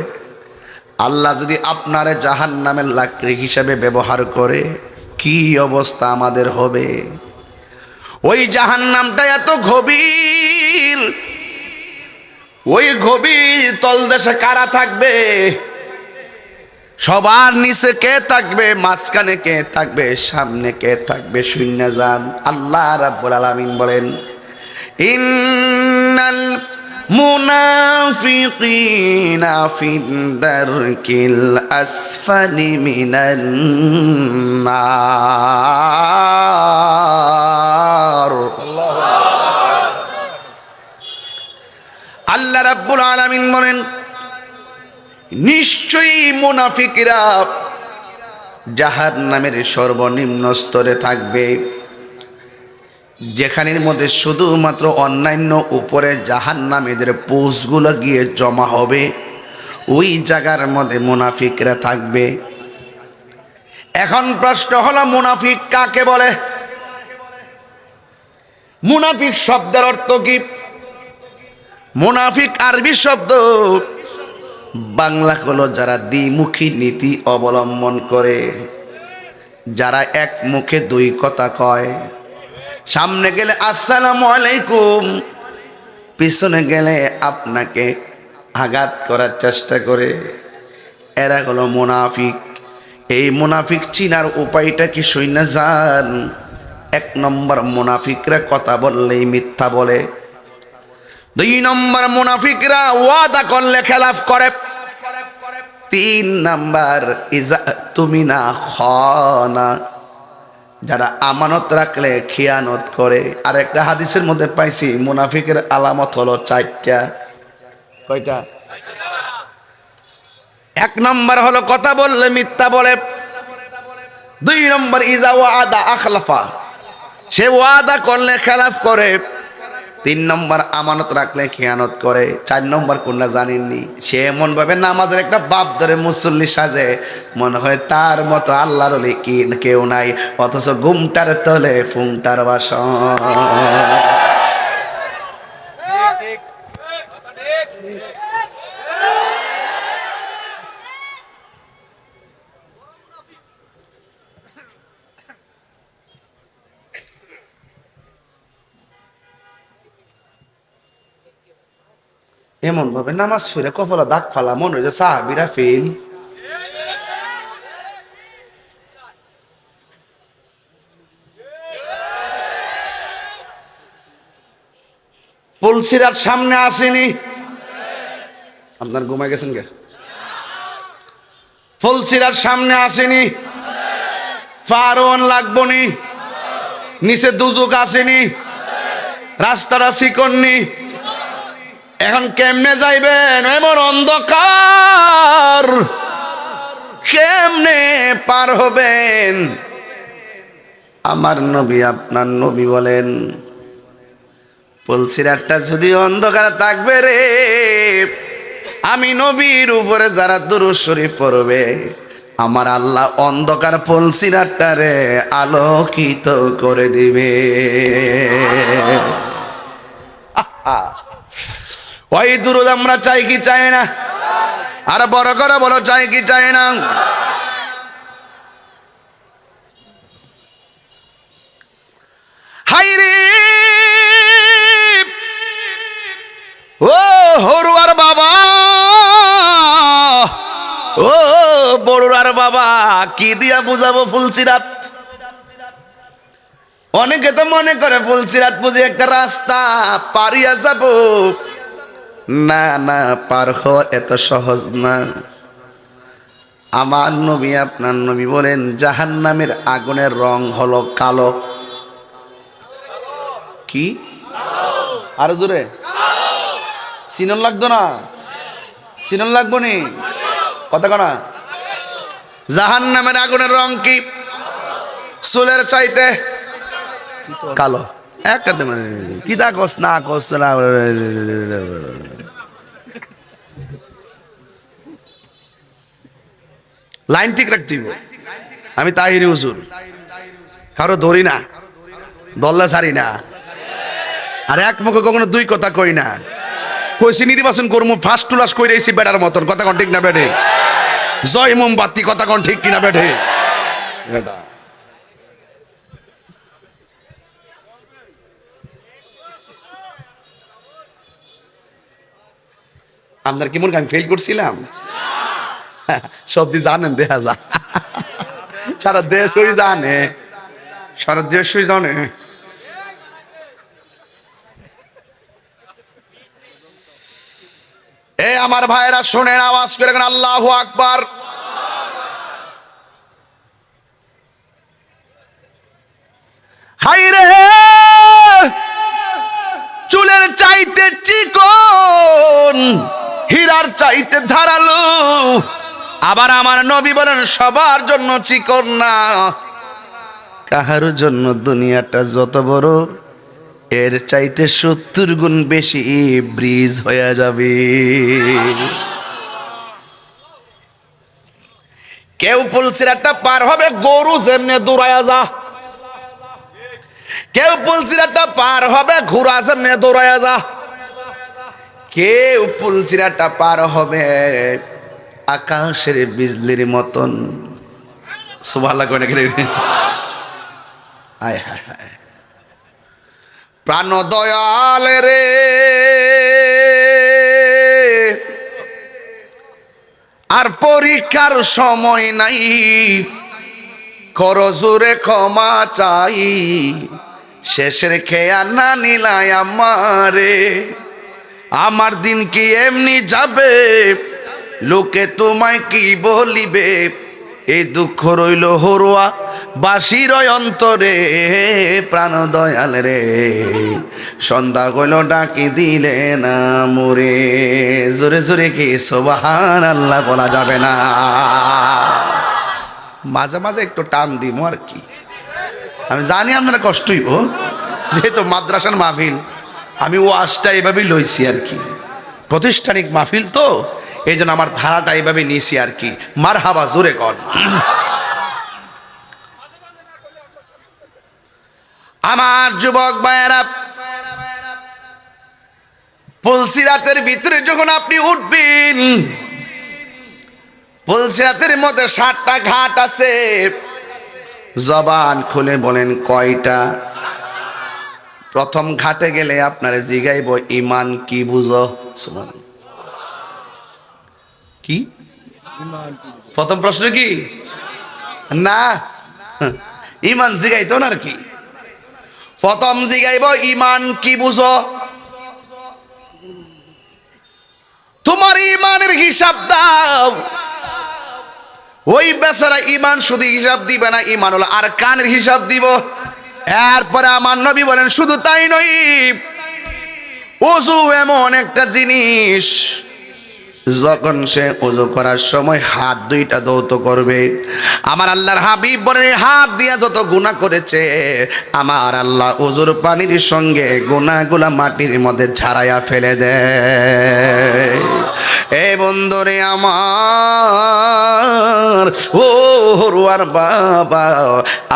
আল্লাহ যদি আপনারে জাহান্নামের লাকড়ি হিসেবে ব্যবহার করে, কি অবস্থা আমাদের হবে? ওই জাহান্নামটা এত গভীর, ওই গভীর তলদেশে কারা থাকবে? সবার নিচে কে থাকবে, মাঝখানে কে থাকবে, সামনে কে থাকবে, শূন্য যান। আল্লাহ রাব্বুল আলামিন বলেন, ইন্নাল মুনাফিকিনা ফিদ দারকিল আসফালি মিনান নার। আল্লাহ রাব্বুল আলামিন বলেন, নিশ্চয়ই মুনাফিকরা জাহান্নামের সর্বনিম্ন স্তরে থাকবে, যেখানের মধ্যে শুধুমাত্র অন্যান্য উপরে জাহান্নামীদের পোস্টগুলো গিয়ে জমা হবে, ওই জায়গার মধ্যে মুনাফিকরা থাকবে। এখন প্রশ্ন হলো, মুনাফিক কাকে বলে? মুনাফিক শব্দের অর্থ কি? মুনাফিক আরবি শব্দ, বাংলা হলো যারা দ্বিমুখী নীতি অবলম্বন করে, যারা এক মুখে দুই কথা কয়। সামনে গেলে আসসালামু আলাইকুম, পিছনে গেলে আপনাকে আঘাত করার চেষ্টা করে, এরা হলো মুনাফিক। এই মুনাফিক চিনার উপায়টা কি শুইনা যান? এক নম্বর, মুনাফিকরা কথা বললেই মিথ্যা বলে। দুই নম্বর, মুনাফিকরা ওয়াদা করলে খেলাফ করে। তিন নাম্বার, ইজা তুমিনা খানা, যারা আমানত রাখলে খিয়ানত করে। আর একটা হাদিসের মধ্যে পাইছি মুনাফিকের আলামত হলো চারটা। কয়টা? এক নম্বর হলো কথা বললে মিথ্যা বলে। দুই নম্বর, ইজা ওয়াদা আখলাফা, সে ওয়াদা করলে খেলাফ করে। তিন নম্বর, আমানত রাখলে খেয়ানত করে। চার নম্বর কোনটা জানেননি? সে এমন ভাবে নামাজের একটা বাপ ধরে মুসল্লি সাজে, মনে হয় তার মতো আল্লাহর ওলি কি কেউ নাই, অথচ ঘুমটার তলে ফুংটার বাসন। এমন ভাবে নামাজ ফিরে কপালে দাগ ফালা, মনে হয় যে সাহাবীরা ফেল। পুলসিরার সামনে আসেনি, আপনার ঘুমায় গেছেন কে? ফুলসিরার সামনে আসেনি, ফারন লাগবনি, নিচে দুজুক আসেনি, রাস্তাটা চিকননি। এখন কেমনে যাইবেন? এমন অন্ধকার, কেমনে পার হবেন? আমার নবী, আপনার নবী বলেন, পুলসিরাতটা যদি অন্ধকার থাকবে রে, আমি নবীর উপরে যারা দুরূদ শরীফ পড়বে, আমার আল্লাহ অন্ধকার পুলসিরাতটারে আলোকিত করে দিবে। ওই দুরূদ আমরা চাই কি চাই না? আর বড় করে বলো, চাই কি চাই না? হাইরে ও হরুয়ার বাবা, ও বড়ুয়ার বাবা, কি দিয়া বুঝাবো ফুলসিরাত? অনেকে তো মনে করে ফুলসিরাত বুঝি একটা রাস্তা, পারিয়া যাব। না না, পার হওয়া এত সহজ না। আমার নবী, আপনার নবী বলেন, জাহান্নামের আগুনের রং হলো কালো। কি? আরো জোরে সিনন লাগতো না? সিনন লাগবো নি? কথা কনা। জাহান্নামের আগুনের রং কি? চুলের চাইতে কালো। কি তা কস না কস, লাইন ঠিক রাখতে হইব। আমি তাহিরি হুজুর, কারো ধরি না, দল্লা ছাড়ি না, আর এক মুখে কখনো দুই কথা কই না। কইছি নির্বাচন করবো, ফার্স্ট ক্লাস কই রয়েছি বেটার মতন। কথা কোন ঠিক না বেঠে? জয় মোমবাতি, কথা কোন ঠিক কিনা বেঠে? আপনার কি মনে আমি ফেল করছিলাম? সবই জানেন, দেখা যা সারা দেশই জানে, সারা দেশই জানে। এ আমার ভাইরা শোনেন, আওয়াজ করে আল্লাহু আকবার। হাইরে চুলের চাইতে চিকন, হীরার চাইতে ধারালো। আবার আমার নবী বলেন সবার জন্য চিকন না, কাহার জন্য দুনিয়াটা যত বড় এর চাইতে 70 গুণ বেশি ব্রিজ হয়ে যাবে। কেউ পুলসিরাটা পার হবে গরু যেমনে দৌড়ায়া যা, কেউ পুলসিরাটা পার হবে ঘোড়া যেমনে দৌড়ায়া যা, কেউ পুলসিরাটা পার হবে আকাশের বিজলির মতন। সুবহানাল্লাহ কয় নাকি? হায় হায় হায়, প্রাণ দয়াল রে আর পরীক্ষার সময় নাই, করজোরে ক্ষমা চাই, শেষের খেয়া না নিলাই আমারে। আমার দিন কি এমনি যাবে, লোকে তোমায় কি বলিবে, এই দুঃখ রইল হরুয়া বাসির অন্তরে। প্রাণ দয়াল রে সন্ধ্যা হইল ডাকি দিলে না মোরে। জোরে জোরে কি সুবহানাল্লাহ বলা যাবে না? মাঝে মাঝে একটু টান দিব আর কি। আমি জানি আপনারা কষ্ট হইব, যেহেতু মাদ্রাসার মাহফিল, আমি ওয়াজটা এভাবেই লইছি আর কি, প্রতিষ্ঠানিক মাহফিল তো এই জন্য আমার ধারাটা এইভাবে নিয়েছি আর কি। মারহাবা, জোরে কর। আমার যুবক ভাইয়েরা, পুলসিরাতের ভিতরে যখন আপনি উঠবেন, পুলসিরাতের মধ্যে 7টা ঘাট আছে। জবান খুলে বলেন কয়টা? প্রথম ঘাটে গেলে আপনারে জিগাইব ঈমান কি বুঝো? কি প্রথম প্রশ্ন কি? না, ঈমান জিগাইতো না আর কি। প্রথম জিগাইব ঈমান কি বুঝো? তোমার ঈমানের হিসাব দাও। ওই বেচারা ঈমান শুধু হিসাব দিবে না, ঈমান হলো আর কানের হিসাব দিব। এরপরে আমার নবী বলেন শুধু তাই নয়, ওযু এমন একটা জিনিস, যখন সে ওযু করার সময় হাত দুইটা ধৌত করবে, আমার আল্লাহর হাবিব বলেন হাত দিয়া যত গুনাহ করেছে আমার আল্লাহ ওযুর পানির সঙ্গে গুনাহগুলা মাটির মধ্যে ঝাড়াইয়া ফেলে দেয়। এই বন্ধুরে আমার, ও হরুয়ার বাবা,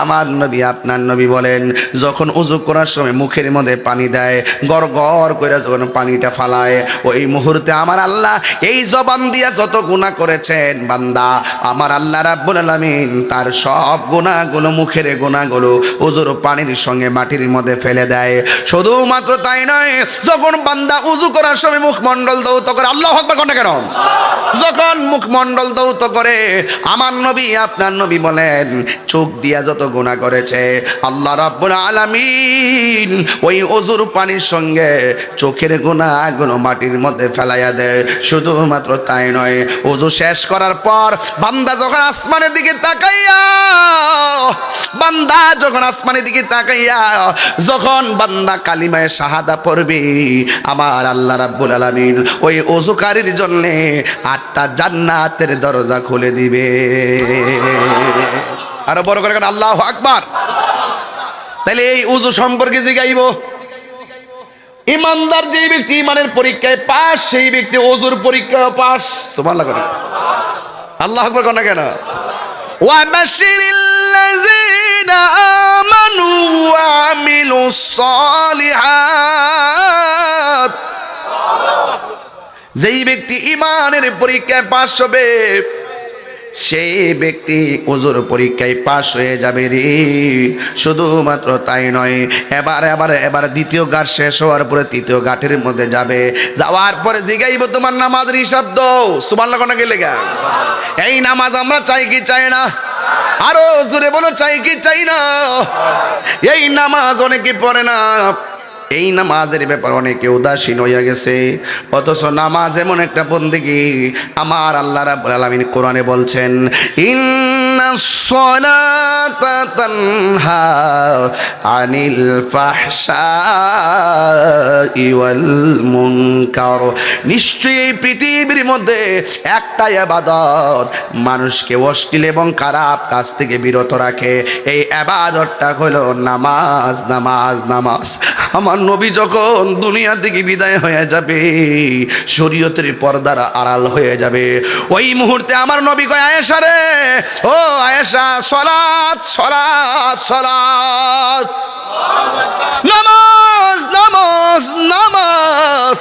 আমার নবী আপনার নবী বলেন যখন ওযু করার সময় মুখের মধ্যে পানি দেয়, গড় গড় করে যখন পানিটা ফালায়, ওই মুহূর্তে আমার আল্লাহ এই জবান দিয়া যত গুনাহ করেছেন বান্দা, আমার আল্লাহ রাব্বুল আলামিন তার সব গুনাহগুলো, মুখের গুনাহগুলো ওযুর পানির সঙ্গে মাটির মধ্যে ফেলে দেয়। শুধুমাত্র তাই নয়, যখন বান্দা ওযু করার সময় মুখমণ্ডল ধৌত করে, আল্লাহু আকবার কোনটা কেন, যখন মুখমণ্ডল ধৌত করে আমার নবী আপনার নবী বলেন চোখ দিয়া যত গুনাহ করেছে আল্লাহ রাব্বুল আলামিন ওই ওযুর পানির সঙ্গে চোখের গুনাহগুলো মাটির মধ্যে ফেলাইয়া দেয়। শুধুমাত্র তাই নয়, ওযু শেষ করার পর বান্দা যখন আসমানের দিকে তাকাইয়া, বান্দা যখন আসমানের দিকে তাকাইয়া যখন বান্দা কালিমায়ে শাহাদা পড়বে, আমার আল্লাহ রাব্বুল আলামিন ওই ওযুকারীর জন্য 8টা জান্নাতের দরজা খুলে দিবে। আরো বড় করে আল্লাহু আকবার। তাহলে এই ওযু সম্পর্কে জিগাইব, ইমানদার যেই ব্যক্তি ইমানের পরীক্ষায় পাস, সেই ব্যক্তি ওযুর পরীক্ষায় পাস। সুবহানাল্লাহ করে আল্লাহু আকবার কোন কেন? ওয়া বাশিরিল্লাযিনা আমানু ওয়া আমিলুস সালিহাত, যেই ব্যক্তি ইমানের পরীক্ষায় পাস হবে সেই ব্যক্তি ওজোর পরীক্ষায় পাশ হয়ে যাবে রে। শুধুমাত্র তাই নয়, এবার দ্বিতীয় ঘাট শেষ হওয়ার পরে তৃতীয় ঘাটের মধ্যে যাবে। যাওয়ার পরে জিগাইব তোমার নামাজের হিসাব দাও। সুবহানাল্লাহ কোনা গেলে গা। এই নামাজ আমরা চাই কি চাই না? আরো জোরে বলো, চাই কি চাই না? এই নামাজ অনেকে পড়ে না, এই নামাজের ব্যাপারে অনেকে উদাসীন হইয়া গেছে। অথচ নামাজ এমন একটা বন্দেগী, আমার আল্লাহ রাব্বুল আলামিন কোরআনে বলছেন, ইন্নাস সালাতা তানহা আনিল ফাহশাই ওয়াল মুনকার। নিশ্চয়ই এই পৃথিবীর মধ্যে একটা ইবাদত মানুষকে অশ্লীল এবং খারাপ কাজ থেকে বিরত রাখে, এই ইবাদতটা হলো নামাজ। নামাজ নামাজ। আমার নবী যখন দুনিয়া থেকে বিদায় হয়ে যাবে, শরীয়তের পর্দার আড়াল হয়ে যাবে, ওই মুহূর্তে আমার নবী কয়, আয়েশা রে, ও আয়েশা, সালাত সালাত সালাত, নামাজ নামাজ নামাজ।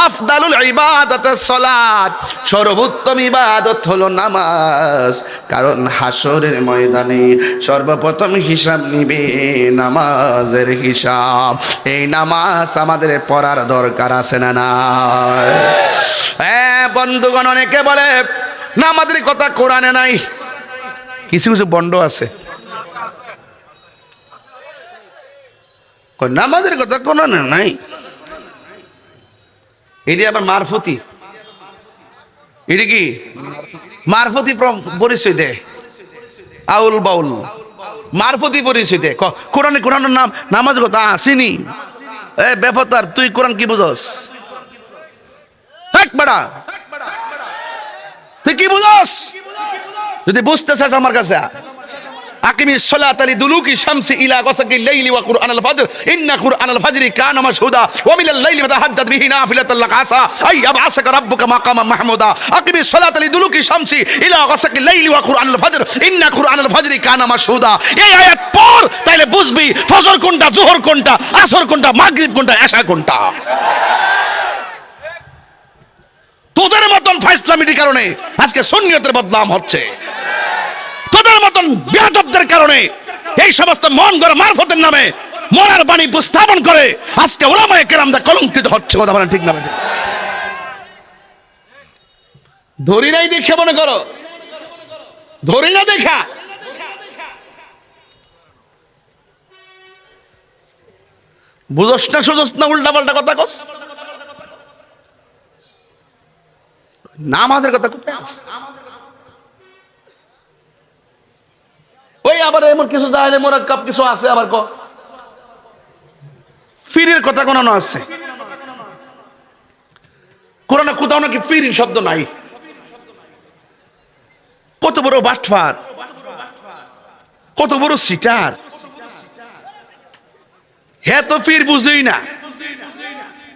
আফদালুল ইবাদাত সালাত, সর্বোত্তম ইবাদত হলো নামাজ। কারণ হাসরের ময়দানে সর্বপ্রথম হিসাব নিবে নামাজের হিসাব। এই নামাজ আমাদের পড়ার দরকার আছে না নাই? বন্ধুগণ, অনেকে বলে নামাজের কথা কোরআনে নাই। কিছু কিছু বন্ড আছে, নামাজের কথা কোরআনে নাই। এটি আবার মারফতি, এটি কি মারফতি পরিচয় দেয়, আউল বাউল মারফতি পরিচয় দেয়। কোরআনে কোরআনের নাম নামাজের কথা আসেনি। এ বেফতার, তুই কোরআন কি বুঝস? বেড়া, তুই কি বুঝস? যদি বুঝতে চাস আমার কাছে আকিমিস সালাতা লিদুলুকি শামসি ইলা গাসাকিল লাইলি ওয়া কুরআনাল ফাজর ইন্না কুরআনাল ফাজরি কানা মাশহুদা ওয়া মিনাল লাইলি ফাতাহাজ্জাদ বিহি নাফিলাতাল লাক আসা আই ইয়াবআসাকা রাব্বুকা মাকামান মাহমুদা। আকিমিস সালাতা লিদুলুকি শামসি ইলা গাসাকিল লাইলি ওয়া কুরআনাল ফাজর ইন্না কুরআনাল ফাজরি কানা মাশহুদা। এই আয়াত পড়, তাইলে বুঝবি ফজর কোনটা, যোহর কোনটা, আসর কোনটা, মাগরিব কোনটা, এশা কোনটা। তোদের মতন ফাইসলামিটির কারণে আজকে সুন্নিয়তের বদনাম হচ্ছে। তোদের মতন বেয়াদবদের কারণে এই সমস্ত মন গড়া মারফতের নামে মরার বাণী উপস্থাপন করে আজকে উলামায়ে কেরামরা কলঙ্কিত হচ্ছে। কথা বলেন ঠিক না? ধরি নাই দেখে মনে করো, ধরি না দেখা। বুঝস না, সুঝস না, উল্টা পাল্টা কথা কস। নামাজের কথা কোথায়? ওই আবার এমন কিছু জাহেলে মুরাক্কাব কিছু আছে, আবার ক ফিরের কথা কোন আছে? কোরআনে কোথাও নাকি ফির শব্দ নাই। কত বড় বাটফার, কত বড় সিটার। হ্যাঁ, তো ফির বুঝেই না।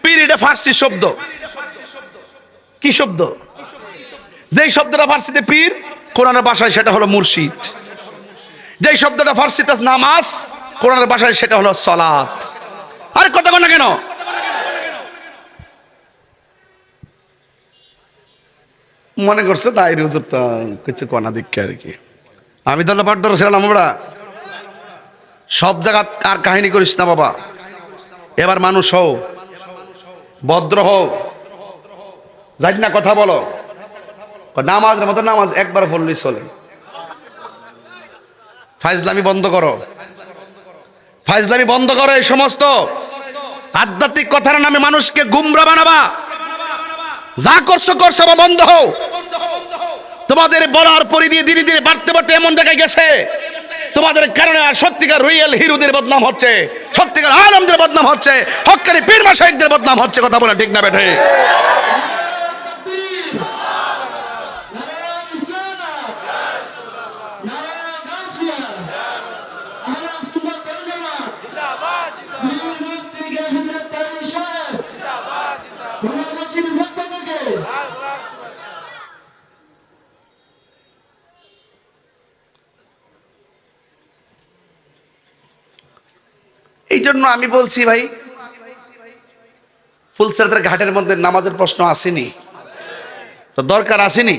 পীর এটা ফার্সি শব্দ। কি শব্দ? যেই শব্দটা ফার্সিতে পীর, কোরআনের ভাষায় সেটা হলো মুর্শিদ। যেই শব্দটা ফার্সিতে নামাজ, কোরআনের ভাষায় সেটা হলো সালাত। আরে কথা কন না কেন? মনে করছে তাই হুজুর তো কিছু কনা দিকে আর কি। আমি তাহলে পাঠ ধরেছিলাম। আমরা সব জায়গা আর কাহিনী করিস না বাবা। এবার মানুষ হও, ভদ্র হও, যাই না কথা বলো। নামাজের মতো নামাজ একবার পড়লেই চলে। ফাইজলামি বন্ধ করো, ফাইজলামি বন্ধ করো। এই সমস্ত আধ্যাত্মিক কথার নামে মানুষকে গুমরা বানাবা। যা করছো করছো, বন্ধ হও। তোমাদের বলার পরিধি ধীরে ধীরে বাড়তে বাড়তে এমন জায়গায় গেছে, তোমাদের কারণে আর সত্যিকার রিয়েল হিরোদের বদনাম হচ্ছে, সত্যিকার আলেমদের বদনাম হচ্ছে, হক্কানি পীর মাশায়েখদের বদনাম হচ্ছে। কথা বলে ঠিক না বেঠে? এই জন্য আমি বলছি ভাই, ফুলছড়ার ঘাটের মধ্যে নামাজের প্রশ্ন আসেনি তো দরকার আসেনি?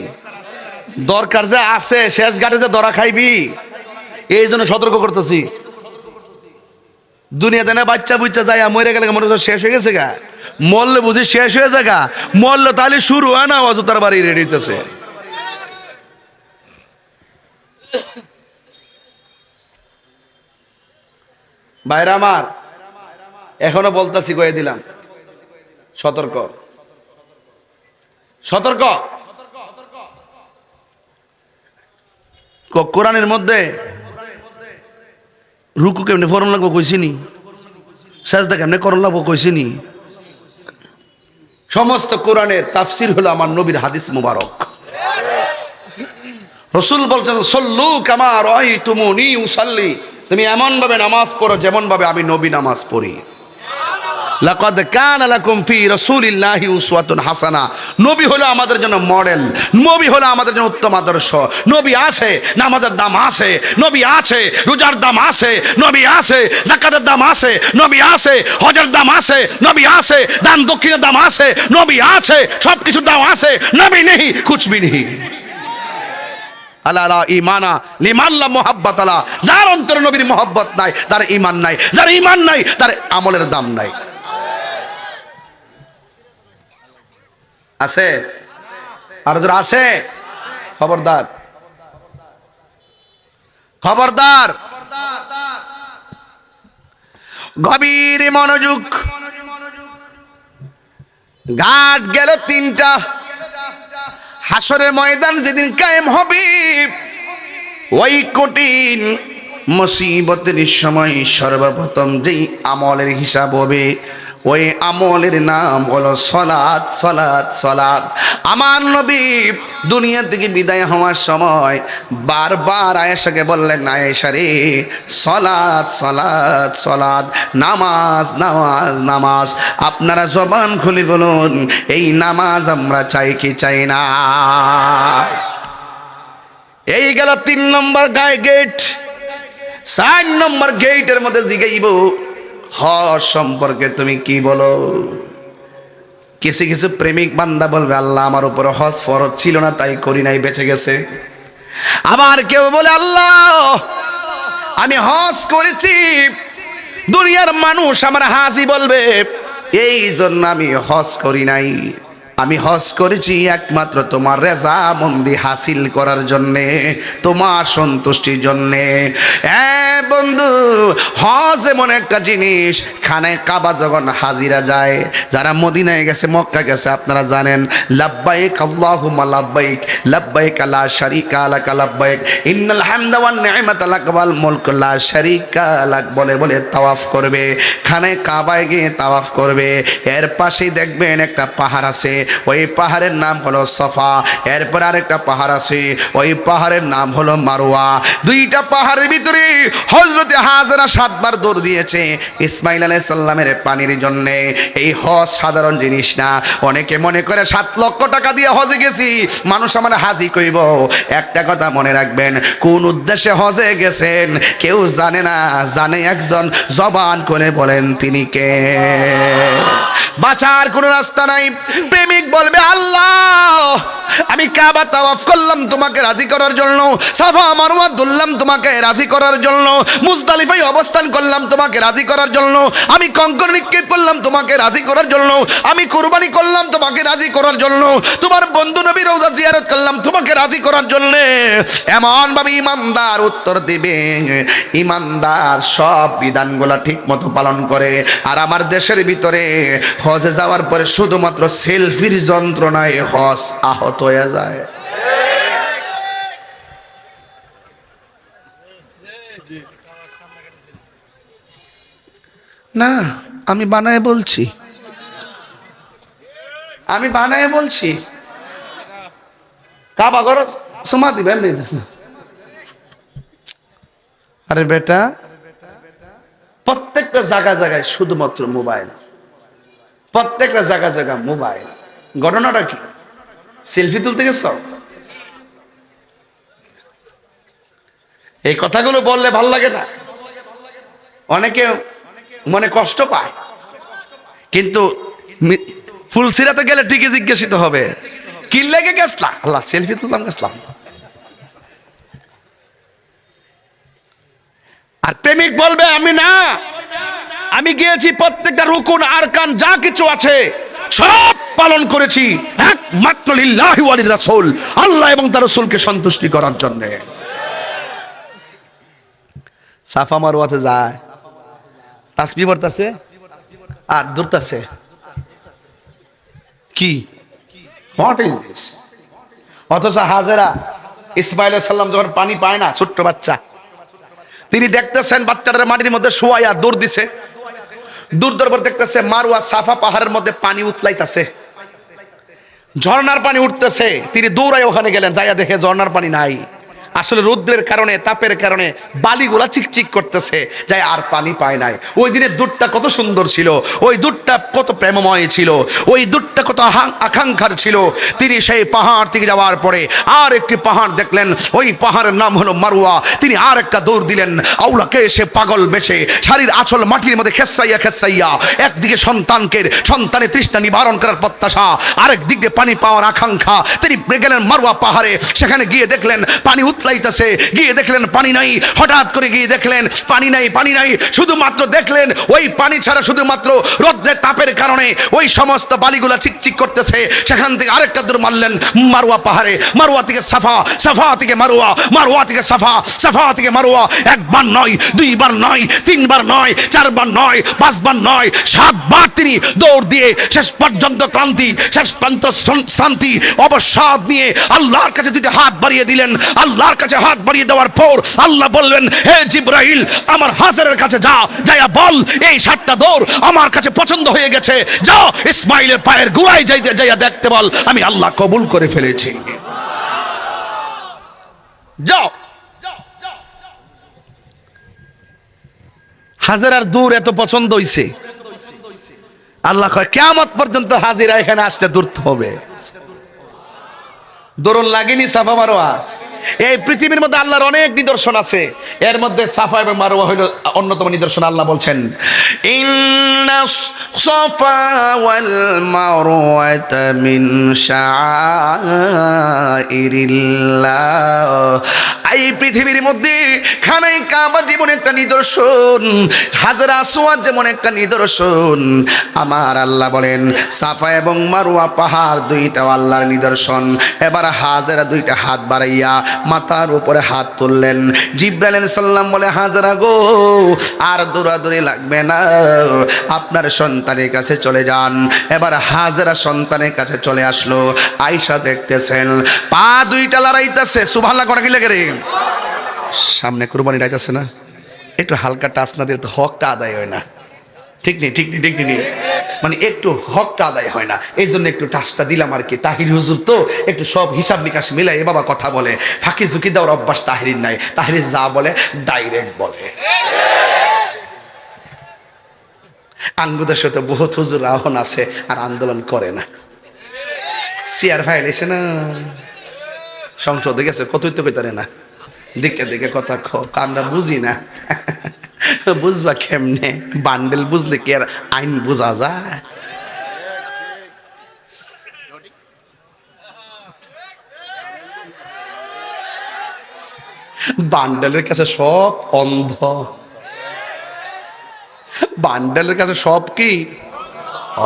দরকার যে আছে, শেষ ঘাটে যে ধরা খাইবি, এই জন্য সতর্ক করতেছি। দুনিয়াতে না বাচ্চা বুচ্চা যায় মরে গেলে মনে হচ্ছে শেষ হয়ে গেছে গা, মরলে বুঝি শেষ হয়ে যায় গা, মরলে তাহলে শুরু হয় না, অযথার বাড়ি রেডি হইতেছে। ভাইরা আমার, এখনো বলতেছি, কয়ে দিলাম, সতর্ক সতর্ক। কোরআনের মধ্যে রুকু কেমনে ফরন লাগবো কইছিনি, সাজদা কেমনে করন লাগবো কইছিনি। সমস্ত কোরআনের তাফসির হলো আমার নবীর হাদিস মুবারক। রাসূল বলছেন, সল্লু কামা রাআইতুমুনি উসাল্লি, তুমি এমন ভাবে নামাজ পড়ো যেমন ভাবে আমি নবী নামাজ পড়ি। লাকাদ কানা লাকুম ফি রাসূলিল্লাহি উসওয়াতুন হাসানা, নবী হলো আমাদের জন্য মডেল, নবী হলো আমাদের জন্য উত্তম আদর্শ। নবী আছে, নামাজের দাম আছে, নবী আছে, রোজার দাম আছে, নবী আছে, যাকাতের দাম আছে, নবী আছে, হজের দাম আছে, নবী আছে, দান দক্ষিণের দাম আছে, নবী আছে, সবকিছুর দাম আছে, নবী নেই কুছ ভি নেই। আলা ঈমানা লিমান লা মুহাব্বাত আলা, যার অন্তরে নবীর মুহাব্বত নাই তার ঈমান নাই, যার ঈমান নাই তার আমলের দাম নাই। আছে আর যারা আছে, খবরদার খবরদার, গভীর মনোযোগ। ঘাট গেল তিনটা, হাসরের ময়দান যেদিন কায়েম হবে, ওই কঠিন মুসিবতের সময় সর্বপ্রথম যেই আমলের হিসাব হবে, ওই আমলের নাম হলো সালাত। সালাত সালাত। আমার নবী দুনিয়া থেকে বিদায় হওয়ার সময় বারবার আয়েশাকে বললেন, আয়েশা রে, সালাত সালাত সালাত, নামাজ নামাজ নামাজ। আপনারা জবান খুলে বলুন, এই নামাজ আমরা চাই কি চাই না? এই গেল 3 নম্বর গেট। 4 নম্বর গেটের মধ্যে জিগাইব, হজ সম্পর্কে তুমি কি বলো? কিছু কিছু প্রেমিক বান্দা বলবে, আল্লাহ আমার উপর হজ ফরজ ছিল না তাই করি নাই, বেঁচে গেছে। আবার কেউ বলে, আল্লাহ আমি হজ করেছি, দুনিয়ার মানুষ আমার হাজি বলবে, এই জন্য আমি হজ করি নাই। আমি হজ করেছি একমাত্র তোমার রেজামন্দি হাসিল করার জন্যে, তোমার সন্তুষ্টির জন্যে। বন্ধু, হজ এমন একটা জিনিস, খানায় কাবা যখন হাজিরা যায়, যারা মদিনায় গেছে, মক্কা গেছে, আপনারা জানেন, লাব্বাইক আল্লাহুম্মা লাব্বাইক, লাব্বাইক লা শারীকা লাক লাব্বাইক, ইন্নাল হামদা ওয়ান নি'মাতা লাক ওয়াল মুলক লা শারীকা লাক বলে বলে তাওয়াফ করবে। খানায় কাবায় গিয়ে তাওয়াফ করবে। এর পাশেই দেখবেন একটা পাহাড় আছে, ওই পাহাড়ের নাম হলো সফা। এরপর আরেকটা পাহাড় আছে, ওই পাহাড়ের নাম হলো মারওয়া। দুইটা পাহাড়ের ভিতরে হযরতে হাজেরা 7 বার দৌড় দিয়েছে ইসমাইল আলাইহিস সালামের পানির জন্য। এই হজ সাধারণ জিনিস না। অনেকে মনে করে 7 লক্ষ টাকা দিয়ে হজে গেছি, মানুষ আমার হাজি কইব। একটা কথা মনে রাখবেন, কোন উদ্দেশ্যে হজে গেছেন কেউ জানে না, জানে একজন, জবান করে বলেন তিনি কে। বাঁচার কোনো রাস্তা নাই। প্রেমিক বলবে, আল্লাহ আমি কাবা তাওয়াফ করলাম তোমাকে রাজি করার জন্য, সাফা মারওয়া দুললাম তোমাকে রাজি করার জন্য, মুজদালিফায় অবস্থান করলাম তোমাকে রাজি করার জন্য, আমি কঙ্কর নিক্ষেপ করলাম তোমাকে রাজি করার জন্য, আমি কুরবানি করলাম তোমাকে রাজি করার জন্য, তোমার বন্ধু নবী রওজা জিয়ারত করলাম তোমাকে রাজি করার জন্য। এমন ভাবে ইমানদার উত্তর দিবে, ইমানদার সব বিধানগুলো ঠিক মতো পালন করে। আর আমার দেশের ভিতরে হজে যাওয়ার পরে শুধুমাত্র সেলফির যন্ত্রণায় হজ আহত হয়ে যায়। না, আমি বানায় বলছি, আমি বানায় বলছি। কাবা ঘর সমা দিবেন। আরে বেটা, প্রত্যেকটা জায়গা জায়গায় শুধুমাত্র মোবাইল, প্রত্যেকটা জায়গা জায়গা মোবাইল। ঘটনাটা কি? সেলফি তুলতে গেছ? এই কথাগুলো বললে ভাল লাগে না, অনেকে মনে কষ্ট পায়, কিন্তু ফুলসিরাতে গেলে ঠিকই জিজ্ঞাসিত হবে, কি লেগে গেছলা? আল্লাহ সেলফি তুললাম গেছলাম। আর প্রেমিক বলবে আমি না, আমি গিয়েছি প্রত্যেকটা রুকুন আরকান যা কিছু আছে সব পালন করেছি একমাত্র লিল্লাহি ওয়া লিরাসূল, আল্লাহ এবং তার রাসূলকে সন্তুষ্টি করার জন্য। সাফা মারওয়াতে যায়, তাসবিহ পড়তাছে আর দৌড়তাছে। কি হোয়াট ইজ দিস? অথচ হাজেরা ইসমাঈল আলাইহিস সালাম যখন পানি পায় না, ছোট্ট বাচ্চা, তিনি দেখতেছেন বাচ্চাটার মাটির মধ্যে শোয়াইয়া দৌড় দিছে। দূর দরবার দেখতেছে মারওয়া সাফা পাহাড়ের মধ্যে পানি উতলাইতাছে, ঝর্ণার পানি উঠতেছে। তিনি দৌড়ায় ওখানে গেলেন, যাইয়া দেখে ঝর্ণার পানি নাই। আসলে রৌদ্রের কারণে, তাপের কারণে বালিগুলা চিকচিক করতেছে, যাই আর পানি পায় নাই। ওই দিনের দুধটা কত সুন্দর ছিল, ওই দুধটা কত প্রেমময় ছিল, ওই দুধটা কত আকাঙ্ক্ষার ছিল। তিনি সেই পাহাড় থেকে যাওয়ার পরে আর একটি পাহাড় দেখলেন, ওই পাহাড়ের নাম হলো মারওয়া। তিনি আর একটা দৌড় দিলেন। আউলাকে এসে পাগল বেশে শাড়ির আঁচল মাটির মধ্যে খেসাইয়া খেসাইয়া, একদিকে সন্তানের তৃষ্ণা নিবারণ করার প্রত্যাশা, আরেক দিক দিয়ে পানি পাওয়ার আকাঙ্ক্ষা। তিনি গেলেন মারওয়া পাহাড়ে, সেখানে গিয়ে দেখলেন পানি উতলাইতেছে, গিয়ে দেখলেন পানি নাই। হঠাৎ করে গিয়ে দেখলেন পানি নাই, পানি নাই, শুধুমাত্র দেখলেন ওই পানি ছাড়া শুধুমাত্র রোদ্রের তাপের কারণে ওই সমস্ত বালিগুলা চিকচিক করতেছে। সেখান থেকে আরেকটা দূর মারলেন মারওয়া পাহাড়ে, মারওয়া থেকে সাফা, সাফা থেকে মারওয়া, মারওয়া থেকে সাফা, সাফা থেকে মারওয়া। একবার নয়, দুইবার নয়, তিনবার নয়, চারবার নয়, পাঁচবার নয়, 7 বার তিনি দৌড় দিয়ে শেষ পর্যন্ত ক্লান্তি, শেষ পর্যন্ত শান্তি অবসাদ নিয়ে আল্লাহর কাছে দুইটা হাত বাড়িয়ে দিলেন। আল্লাহর কাছে হাত বাড়িয়ে দেওয়ার পর আল্লাহ বললেন, হে জিবরাইল, আমার হাজারের কাছে যা, যাইয়া বল এই 7টা দৌড় আমার কাছে পছন্দ হয়ে গেছে। যাও ইসমাইলের পায়ের গোড়ায় যাইয়া দেখতে বল, আমি আল্লাহ কবুল করে ফেলেছি। যাও। হাজারার দূর এত পছন্দ হইছে, আল্লাহ কয় কিয়ামত পর্যন্ত হাজিরা এখানে আসতে দূরত হবে। দরুন লাগেনি সাফা মারওয়া? এই পৃথিবীর মধ্যে আল্লাহর অনেক নিদর্শন আছে, এর মধ্যে সাফা এবং মারওয়া হলো অন্যতম নিদর্শন। আল্লাহ বলছেন, ইন্নাস সাফা ওয়াল মারওয়াতা মিন শাআইরিল্লাহ। এই পৃথিবীর মধ্যে খানায় কাবা যেমন একটা নিদর্শন, হাজর আসওয়াদ যেমন একটা নিদর্শন, আমার আল্লাহ বলেন সাফা এবং মারওয়া পাহাড় দুইটাও আল্লাহর নিদর্শন। এবার হাজেরা দুইটা হাত বাড়াইয়া মাথার উপরে হাত তুললেন। জিবরাইল আলাইহিস সালাম বলে, হাজেরা গো, আর দৌড়াদৌড়ি লাগবে না, আপনার সন্তানের কাছে চলে যান। এবার হাজেরা সন্তানের কাছে চলে আসলো। আয়েশা দেখতেছেন পা দুইটা লড়াইতেছে। সুবহানাল্লাহ কোন কি লাগে রে? সামনে কুরবানি রাইতেছে না, একটু হালকা টাচ না দিলে তো হকটা আদায় হয় না। ঠিক নেই, ঠিক নেই, ঠিক নেই, মানে একটু হকটা আদায় হয় না, এই জন্য একটু টাচটা দিলাম আর কি। তাহির হুজুর তো একটু সব হিসাব নিকাশ মিলাই এ বাবা কথা বলে, ফাঁকি ঝুঁকি দেওয়ার অভ্যাস তাহিরির নাই। তাহির যা বলে ডাইরেক্ট বলে। আঙ্গুদের সাথে বহুত হুজুর আহ্বান আছে আর আন্দোলন করে না। সিয়ার ফাইল এসে না সংসদে গেছে, কতই তো কইতারে না, দেখে দেখে কথা আমরা বুঝি না। বুঝবা কেমনে? বান্ডেল বুঝলে কি আর আইন বোঝা যায়? বান্ডেলের কাছে সব অন্ধ, বান্ডেলের কাছে সব কি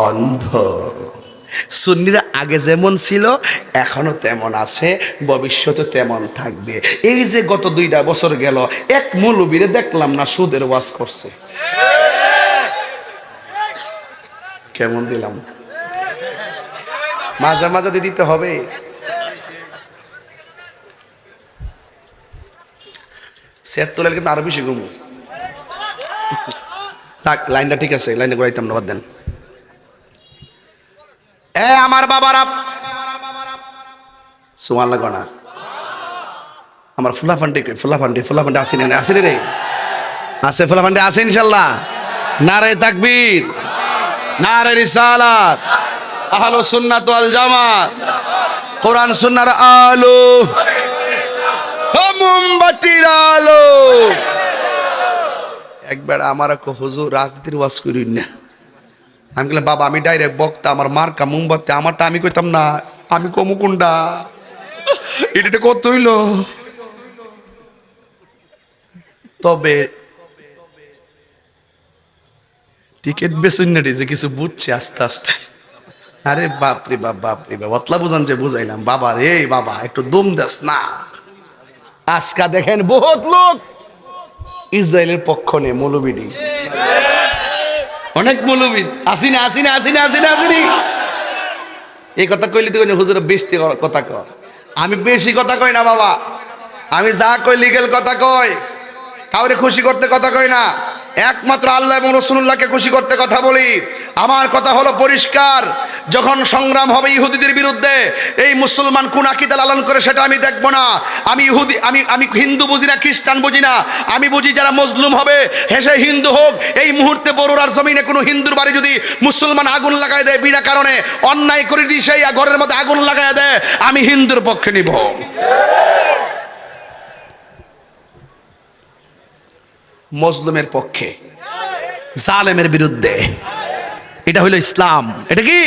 অন্ধ। সুন্নিরা আগে যেমন ছিল এখনো তেমন আছে, ভবিষ্যতে তেমন থাকবে। এই যে গত 2টা বছর গেল, এক মৌলবীরে দেখলাম না সুদের ওয়াজ করছে। কেমন দিলাম? মাঝে মাঝে দিতে হবে। সেট তোলার কিন্তু আরো বেশি ঘুমো থাক। লাইনটা ঠিক আছে, লাইনে ঘুরাইতাম না, বাদ দেন। এ আমার বাবারা, সুবহানাল্লাহ গনা, আমার ফুলাফান্ডি ফুলাফান্ডি ফুলাফান্ডি আসেনি, আসেনি রে, আছে ফুলাফান্ডি আছে ইনশাল্লাহ। নারে তাকবীর, নারে রিসালাত, আহলুস সুন্নাত ওয়াল জামাত, কোরআন সুন্নাহর আলো, মোমবাতির আলো। একবার আমার হুজুর রাজনীতির ওয়াজ করিন না। আমি বললাম, বাবা আমি ডাইরেক্ট বক্তা, আমার মার্কা মোমবাতি, আমারটা আমি কইতাম না, আমি কমু কোনটা, এটা কত হইল। তবে টিকিট বেচুন না যে কিছু বুঝছে আস্তে আস্তে। আরে বাপরে বাপ, বাপরে বাপ, অতলা বুঝান যে বুঝাইলাম। বাবা রে বাবা, একটু দম দাস না। আজকা দেখেন বহুত লোক ইসরায়েলের পক্ষ নেই, মৌলবীডি অনেক মৌলবী আসিনি আসিনি আসিনি আসিনি আসিনি। এই কথা কইলি তুই হুজুর বেশি কথা কর। আমি বেশি কথা কই না বাবা, আমি যা কই লিগেল কথা কই, কাউরে খুশি করতে কথা কই না, একমাত্র আল্লাহ এবং রাসূলুল্লাহকে খুশি করতে কথা বলি। আমার কথা হলো পরিষ্কার, যখন সংগ্রাম হবে ইহুদিদের বিরুদ্ধে, এই মুসলমান কোন আকীদা লালন করে সেটা আমি দেখব না। আমি ইহুদি, আমি হিন্দু বুঝি না, খ্রিস্টান বুঝি না, আমি বুঝি যারা মজলুম হবে হেসে হিন্দু হোক। এই মুহূর্তে বড়ুরার জমিনে কোনো হিন্দুর বাড়ি যদি মুসলমান আগুন লাগায় দেয় বিনা কারণে, অন্যায় করে দিয়ে সেই ঘরের মধ্যে আগুন লাগায় দেয়, আমি হিন্দুর পক্ষে নিব। মজলুমের পক্ষে, জালেমের বিরুদ্ধে। এটা হলো ইসলাম। এটা কি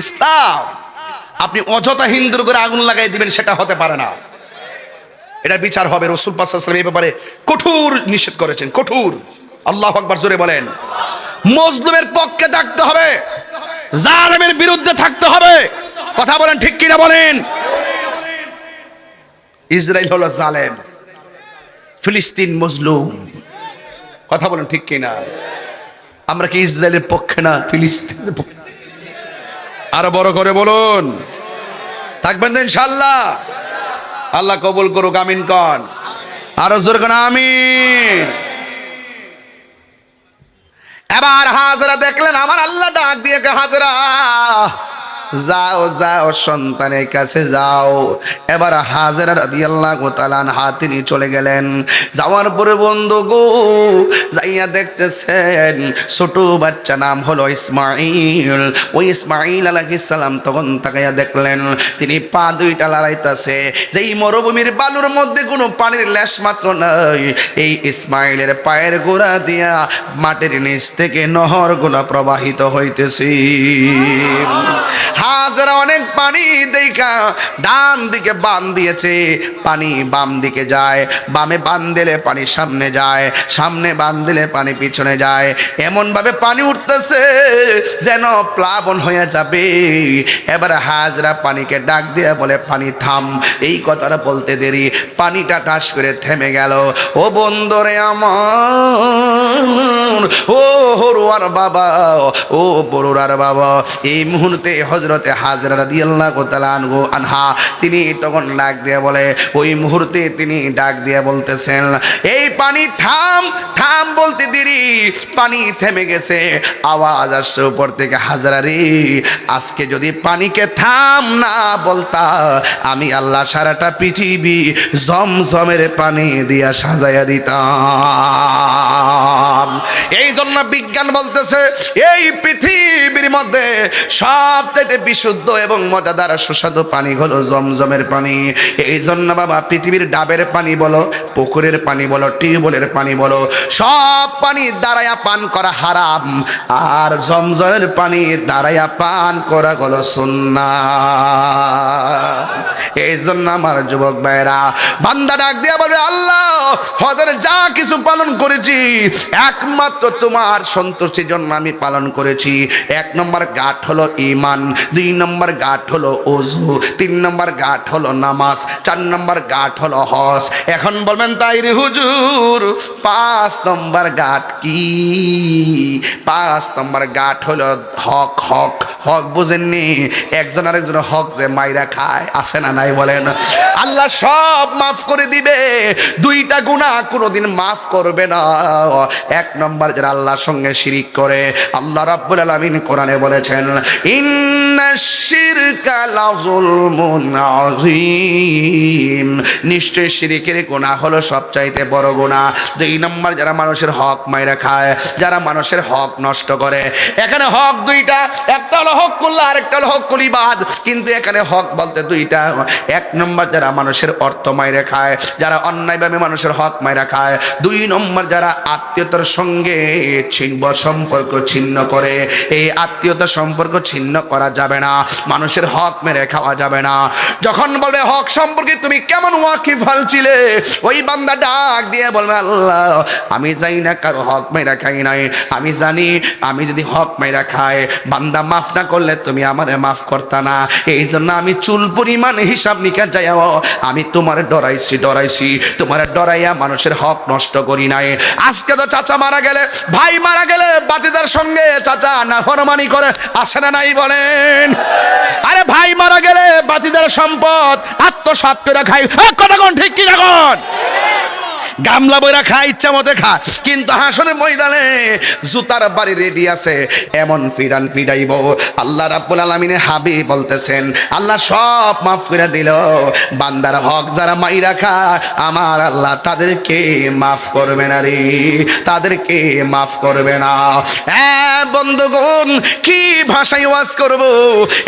ইসলাম? আপনি অযথা হিন্দুর করে আগুন লাগাই দিবেন, সেটা হতে পারে না। এটা বিচার হবে। রাসূল পাক সাল্লাল্লাহু আলাইহি ওয়াসাল্লাম এই ব্যাপারে কঠোর নিষেধ করেছেন, কঠোর। আল্লাহু আকবার, জোরে বলেন। মজলুমের পক্ষে থাকতে হবে, জালেমের বিরুদ্ধে থাকতে হবে। কথা বলেন ঠিক কিনা বলেন। ইসরায়েল হলো জালেম, ফিলিস্তিন মজলুম। কথা বলেন ঠিক কিনা। আমরা কি ইসরায়েলের পক্ষে না ফিলিস্তিনের পক্ষে? আরো বড় করে বলুন। থাকবেন তো ইনশাআল্লাহ? আল্লাহ কবুল করুক, আমিন কন। আরো জোরে কোন আমিন। এবার হাজেরা দেখলেন, আমার আল্লাহ ডাক দিয়ে হাজেরা যাও যাও সন্তানের কাছে যাও। এবার হাজেরা রাদিয়াল্লাহু তাআলা আনহা তিনি চলে গেলেন। যাওয়ার পরে বন্ধু গো যাইয়া দেখতেছেন ছোট বাচ্চা নাম হলো ইসমাইল। ওই ইসমাইল আলাইহিস সালাম তখন তাকাইয়া দেখলেন তিনি পা দুইটা লড়াইতেছে, যেই মরুভূমির বালুর মধ্যে কোনো পানির লেশ মাত্র নাই। এই ইসমাইলের পায়ের গোড়া দিয়া মাটির নিচ থেকে নহর গুলা প্রবাহিত হইতেছে। হাজেরা অনেক পানি দেখা ডান দিকে বান দিয়েছে, পানি বাম দিকে যায়, বামে বান দিলে পানি সামনে যায়, সামনে বান দিলে পানি পিছনে যায়। এমন ভাবে পানি উঠতেছে যেন প্লাবন হয়ে যাবে। এবার হাজেরা পানিকে ডাক দিয়ে বলে, পানি থাম। এই কথাটা বলতে দেরি পানিটা টাস করে থেমে গেল। ও বন্ধুরে আমার, ও হরুয়ার বাবা, ও বড়ুরার বাবা, এই মুহূর্তে হযরতে হাজেরা রাদিয়াল্লাহু তাআলা আনহা তিনি তখন ডাক দিয়ে বলে, ওই মুহূর্তে তিনি ডাক দিয়ে বলতেছেন, এই পানি থাম থাম বলতে দেরি পানি থেমে গেছে। আওয়াজ আসছে উপর থেকে, হাজেরা রে, আজকে যদি পানিকে থাম না বলতা, আমি আল্লাহ সারাটা পৃথিবী জমজমের পানি দিয়া সাজাইয়া দিতাম। এই জন্য বিজ্ঞান বলতেছে এই পৃথিবীর মধ্যে সবচেয়ে বিশুদ্ধ এবং মজাদার সুস্বাদু পানি হলো জমজমের পানি। এই জন্য বাবা পৃথিবীর ডাবের পানি বলো, পুকুরের পানি বলো, টিউবওয়েলের পানি বলো, সব পানি দাঁড়াইয়া পান করা হারাম, আর জমজমের পানি দাঁড়াইয়া পান করা হলো সুন্নাহ। এই জন্য আমার যুবক ভাইরা বান্দা ডাক দিয়া বলে, আল্লাহ হজের যা কিছু পালন করেছি একমাত্র তোমার সন্তুষ্টির জন্য আমি পালন করেছি। 1 নম্বর গাঁট হলো ঈমান, 2 নম্বর গাঁট হলো ওযু, 3 নম্বর গাঁট হলো নামাজ, 4 নম্বর গাঁট হলো হজ। এখন বলবেন তাই রে হুজুর 5 নম্বর গাঁট কি? 5 নম্বর গাঁট হলো হক। হক হক বুঝেননি? একজন আরেকজনের হক যে মাইরা খায়, আছে না নাই বলেন? আল্লাহ সব মাফ করে দিবে, 2টা গুনাহ কোনোদিন মাফ করবে না। 1 নম্বর যারা আল্লাহর সঙ্গে শিরিক করে, আল্লাহ রাব্বুল আলামিন কোরআনে বলেছেন, ইন্নাশ শিরকা লাযুলমুন আযীম, নিশ্চয় শিরিকের গুনাহ হলো সবচাইতে বড় গুনাহ। 2 নম্বর যারা মানুষের হক মাইরা খায়, যারা মানুষের হক নষ্ট করে। এখানে হক 2টা, একটা হলো হলো হক কুল্লা, আরেকটা হলো হক কুলিবাদ। কিন্তু এখানে হক বলতে দুইটা। এক নম্বর যারা মানুষের অর্থ মাইরে খায়, যারা অন্যায়ভাবে মানুষের হক মাইরা খায়। দুই নম্বর যারা আত্মীয়তার সঙ্গে সম্পর্ক ছিন্ন করে। এই আত্মীয়তা সম্পর্ক ছিন্ন করা যাবে না, মানুষের হক মেরে খাওয়া যাবে না। যখন বলবে হক সম্পর্কে তুমি কেমন ওয়াকিফ হাল ছিলে, ওই বান্দা ডাক দিয়ে বলবে আল্লাহ আমি জানি না কারো হক মেরা খাই নাই, আমি জানি আমি যদি হক মেরা খাই বান্দা মাফ না করলে তুমি আমারে মাফ করতা না। এই জন্য আমি চুল পরিমাণ হিসাব নিকাশ যাইও আমি তোমার ডরাইছি তোমার ডরাইয়া মানুষের হক নষ্ট করি নাই। আজকে তো চাচা মারা গেলে, ভাই মারা গেলে বাতিদার সঙ্গে চাচা নাফরমানি করে, আসে না নাই বলেন? আরে ভাই মারা গেলে বাতিদার সম্পদ আত্মসাৎ করে খাই, কথা কোন ঠিক কি না কোন? গামলা বইরা খা, ইচ্ছা মতে খা, কিন্তু হাসরের ময়দানে জুতার বাড়ি রেডি আছে, এমন ফিরান ফিরাইব। আল্লাহ রাব্বুল আলামিনের হাবিব বলতেছেন আল্লাহ সব মাফ করে দিল, বান্দার হক যারা মাইরা খায় আমার আল্লাহ তাদেরকে মাফ করবে না রে, তাদেরকে মাফ করবে না। বন্ধুগণ কি ভাষায় ওয়াজ করব?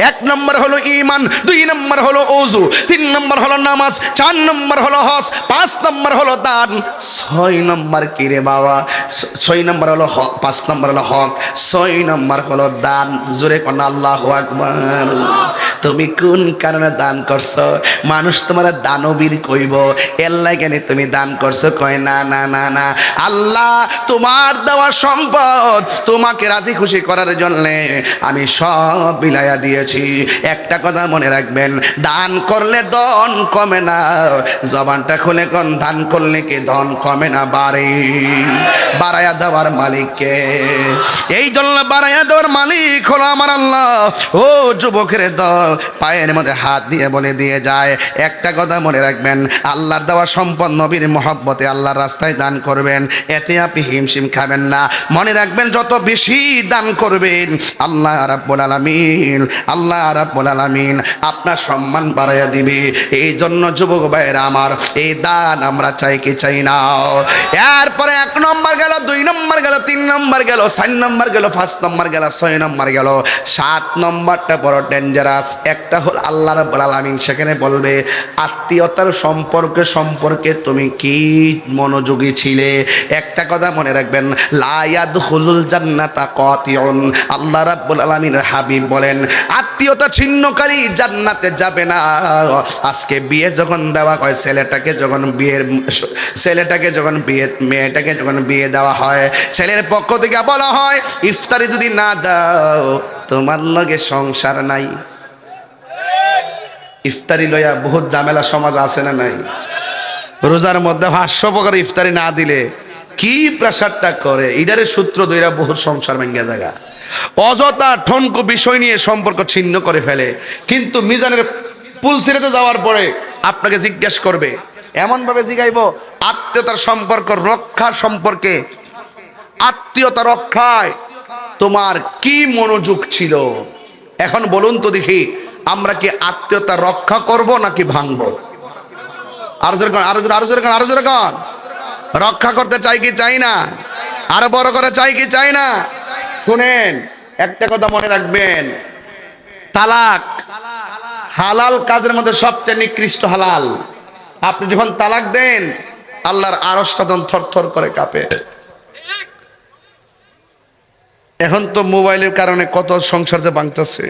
এক নম্বর হলো ঈমান, দুই নম্বর হলো ওযু, তিন নম্বর হলো নামাজ, চার নম্বর হলো হজ, পাঁচ নম্বর হলো দান, ছয় নম্বর কি রে বাবা? ছয় নম্বর হলো হক, পাঁচ নম্বর হলো হক, ছয় নম্বর হলো দান। জোরে কোন আল্লাহু আকবার। তুমি কোন কারণে দান করছো? মানুষ তোমার দানবীর কইব, এর লাগেনি তুমি দান করছো? কয় না না না না, আল্লাহ তোমার দেওয়া সম্পদ তোমাকে রাজি খুশি করার জন্য আমি সব বিলাইয়া দিয়েছি। একটা কথা মনে রাখবেন, দান করলে ধন কমে না। জবানটা খুলে কোন দান করলে কি ধন কমে না, বাড়াইয়া দেওয়ার মালিককে। এই জন্য বাড়াইয়া দেওয়ার মালিক হলো আমার আল্লাহ। ও যুবকের দল, পায়ের মধ্যে হাত দিয়ে বলে দিয়ে যায়, একটা কথা মনে রাখবেন, আল্লাহর দেওয়া সম্পদ নবীর মহব্বতে আল্লাহর রাস্তায় দান করবেন, এতে আপনি হিমশিম খাবেন না। মনে রাখবেন যত বেশি দান করবেন আল্লাহ রাব্বুল আলামিন আপনার সম্মান বাড়াইয়া দিবে। এই জন্য যুবক ভাইয়েরা আমার, এই দান আমরা চাই কি চাই না? এরপরে এক নম্বর গেল, দুই নম্বর গেল, তিন নম্বর গেল, চার নম্বর গেল, পাঁচ নম্বর গেল, ছয় নম্বর গেল, সাত নম্বরটা বড় ডেঞ্জারাস। একটা হল আল্লাহ রাব্বুল আলামিন সেখানে বলবে আত্মীয়তার সম্পর্কে তুমি কি মনোযোগী ছিলে। একটা কথা মনে রাখবেন, লা ইয়াদখুলুল জান্নাতা কাতিউন। আল্লাহ রাব্বুল আলামিনের হাবিব বলেন আত্মীয়তা ছিন্নকারী জান্নাতে যাবে না। আজকে বিয়ে যখন দেওয়া হয়, মেয়েটাকে যখন বিয়ে দেওয়া হয়, ছেলের পক্ষ থেকে বলা হয় ইফতারি যদি না দাও তোমার লগে সংসার নাই। ইফতারি লইয়া বহুত ঝামেলা সমাজ আছে না নাই? রোজার মধ্যে 500 প্রকার ইফতারি না দিলে কি প্রেসারটা করে, ইডারের সূত্র ধইরা বহুত সংসার ভেঙে জায়গা। অযথা ঠনকো বিষয় নিয়ে সম্পর্ক ছিন্ন করে ফেলে। কিন্তু মিজানের পুল ছেড়েতে যাওয়ার পরে আপনাকে জিজ্ঞেস করবে, এমনভাবে জিগাইব আত্মীয়তার সম্পর্ক রক্ষার সম্পর্কে, আত্মীয়তা রক্ষায় তোমার কি মনোযোগ ছিল? এখন বলুন তো দেখি, আমরা কি আত্মীয়তা রক্ষা করব নাকি ভাঙবো? আরো জোরে কান। রক্ষা করতে চাই কি চাই না? আরো বড় করে চাই কি চাই না? শুনেন, একটা কথা মনে রাখবেন, তালাক হালাল কাজের মধ্যে সবচেয়ে নিকৃষ্ট হালাল। আপনি যখন তালাক দেন আল্লাহর আরশটা তখন থরথর করে কাঁপে। এখন তো মোবাইলের কারণে কত সংসার যে ভাঙতেছে।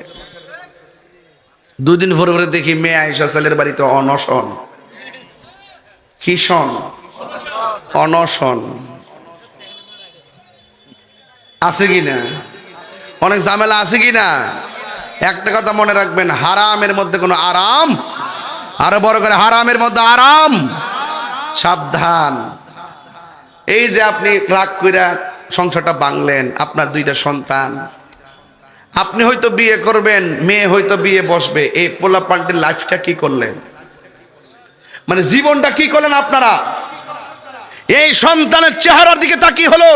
দুদিন পরে দেখি মেয়ে আয়েশা ছেলের বাড়িতে অনশন। কি শন? অনশন আছে কিনা? অনেক ঝামেলা আছে কিনা? একটা কথা মনে রাখবেন, হারামের মধ্যে কোনো আরাম, আরো বড় করে হারামের মধ্যে আরাম। সাবধান। এই যে আপনি রাগ কইরা সংসারটা ভাঙলেন, আপনার 2টা সন্তান, আপনি হয়তো বিয়ে করবেন, মেয়ে হয়তো বিয়ে বসবে, এই পোলাপান্টের লাইফটা কি করলেন? মানে জীবনটা কি করলেন আপনারা? এই সন্তানের চেহারার দিকে তাকিয়ে হলো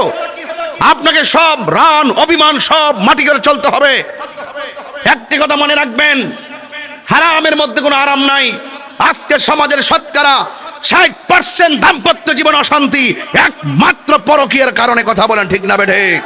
আপনাকে সব রান অভিমান সব মাটি করে চলতে হবে। একটি কথা মনে রাখবেন, হারামের মধ্যে কোনো আরাম নাই। আজকে সমাজের শতকরা 60% দাম্পত্য জীবন অশান্তি একমাত্র পরকীয়ার কারণে। কথা বলেন ঠিক না বেঠিক?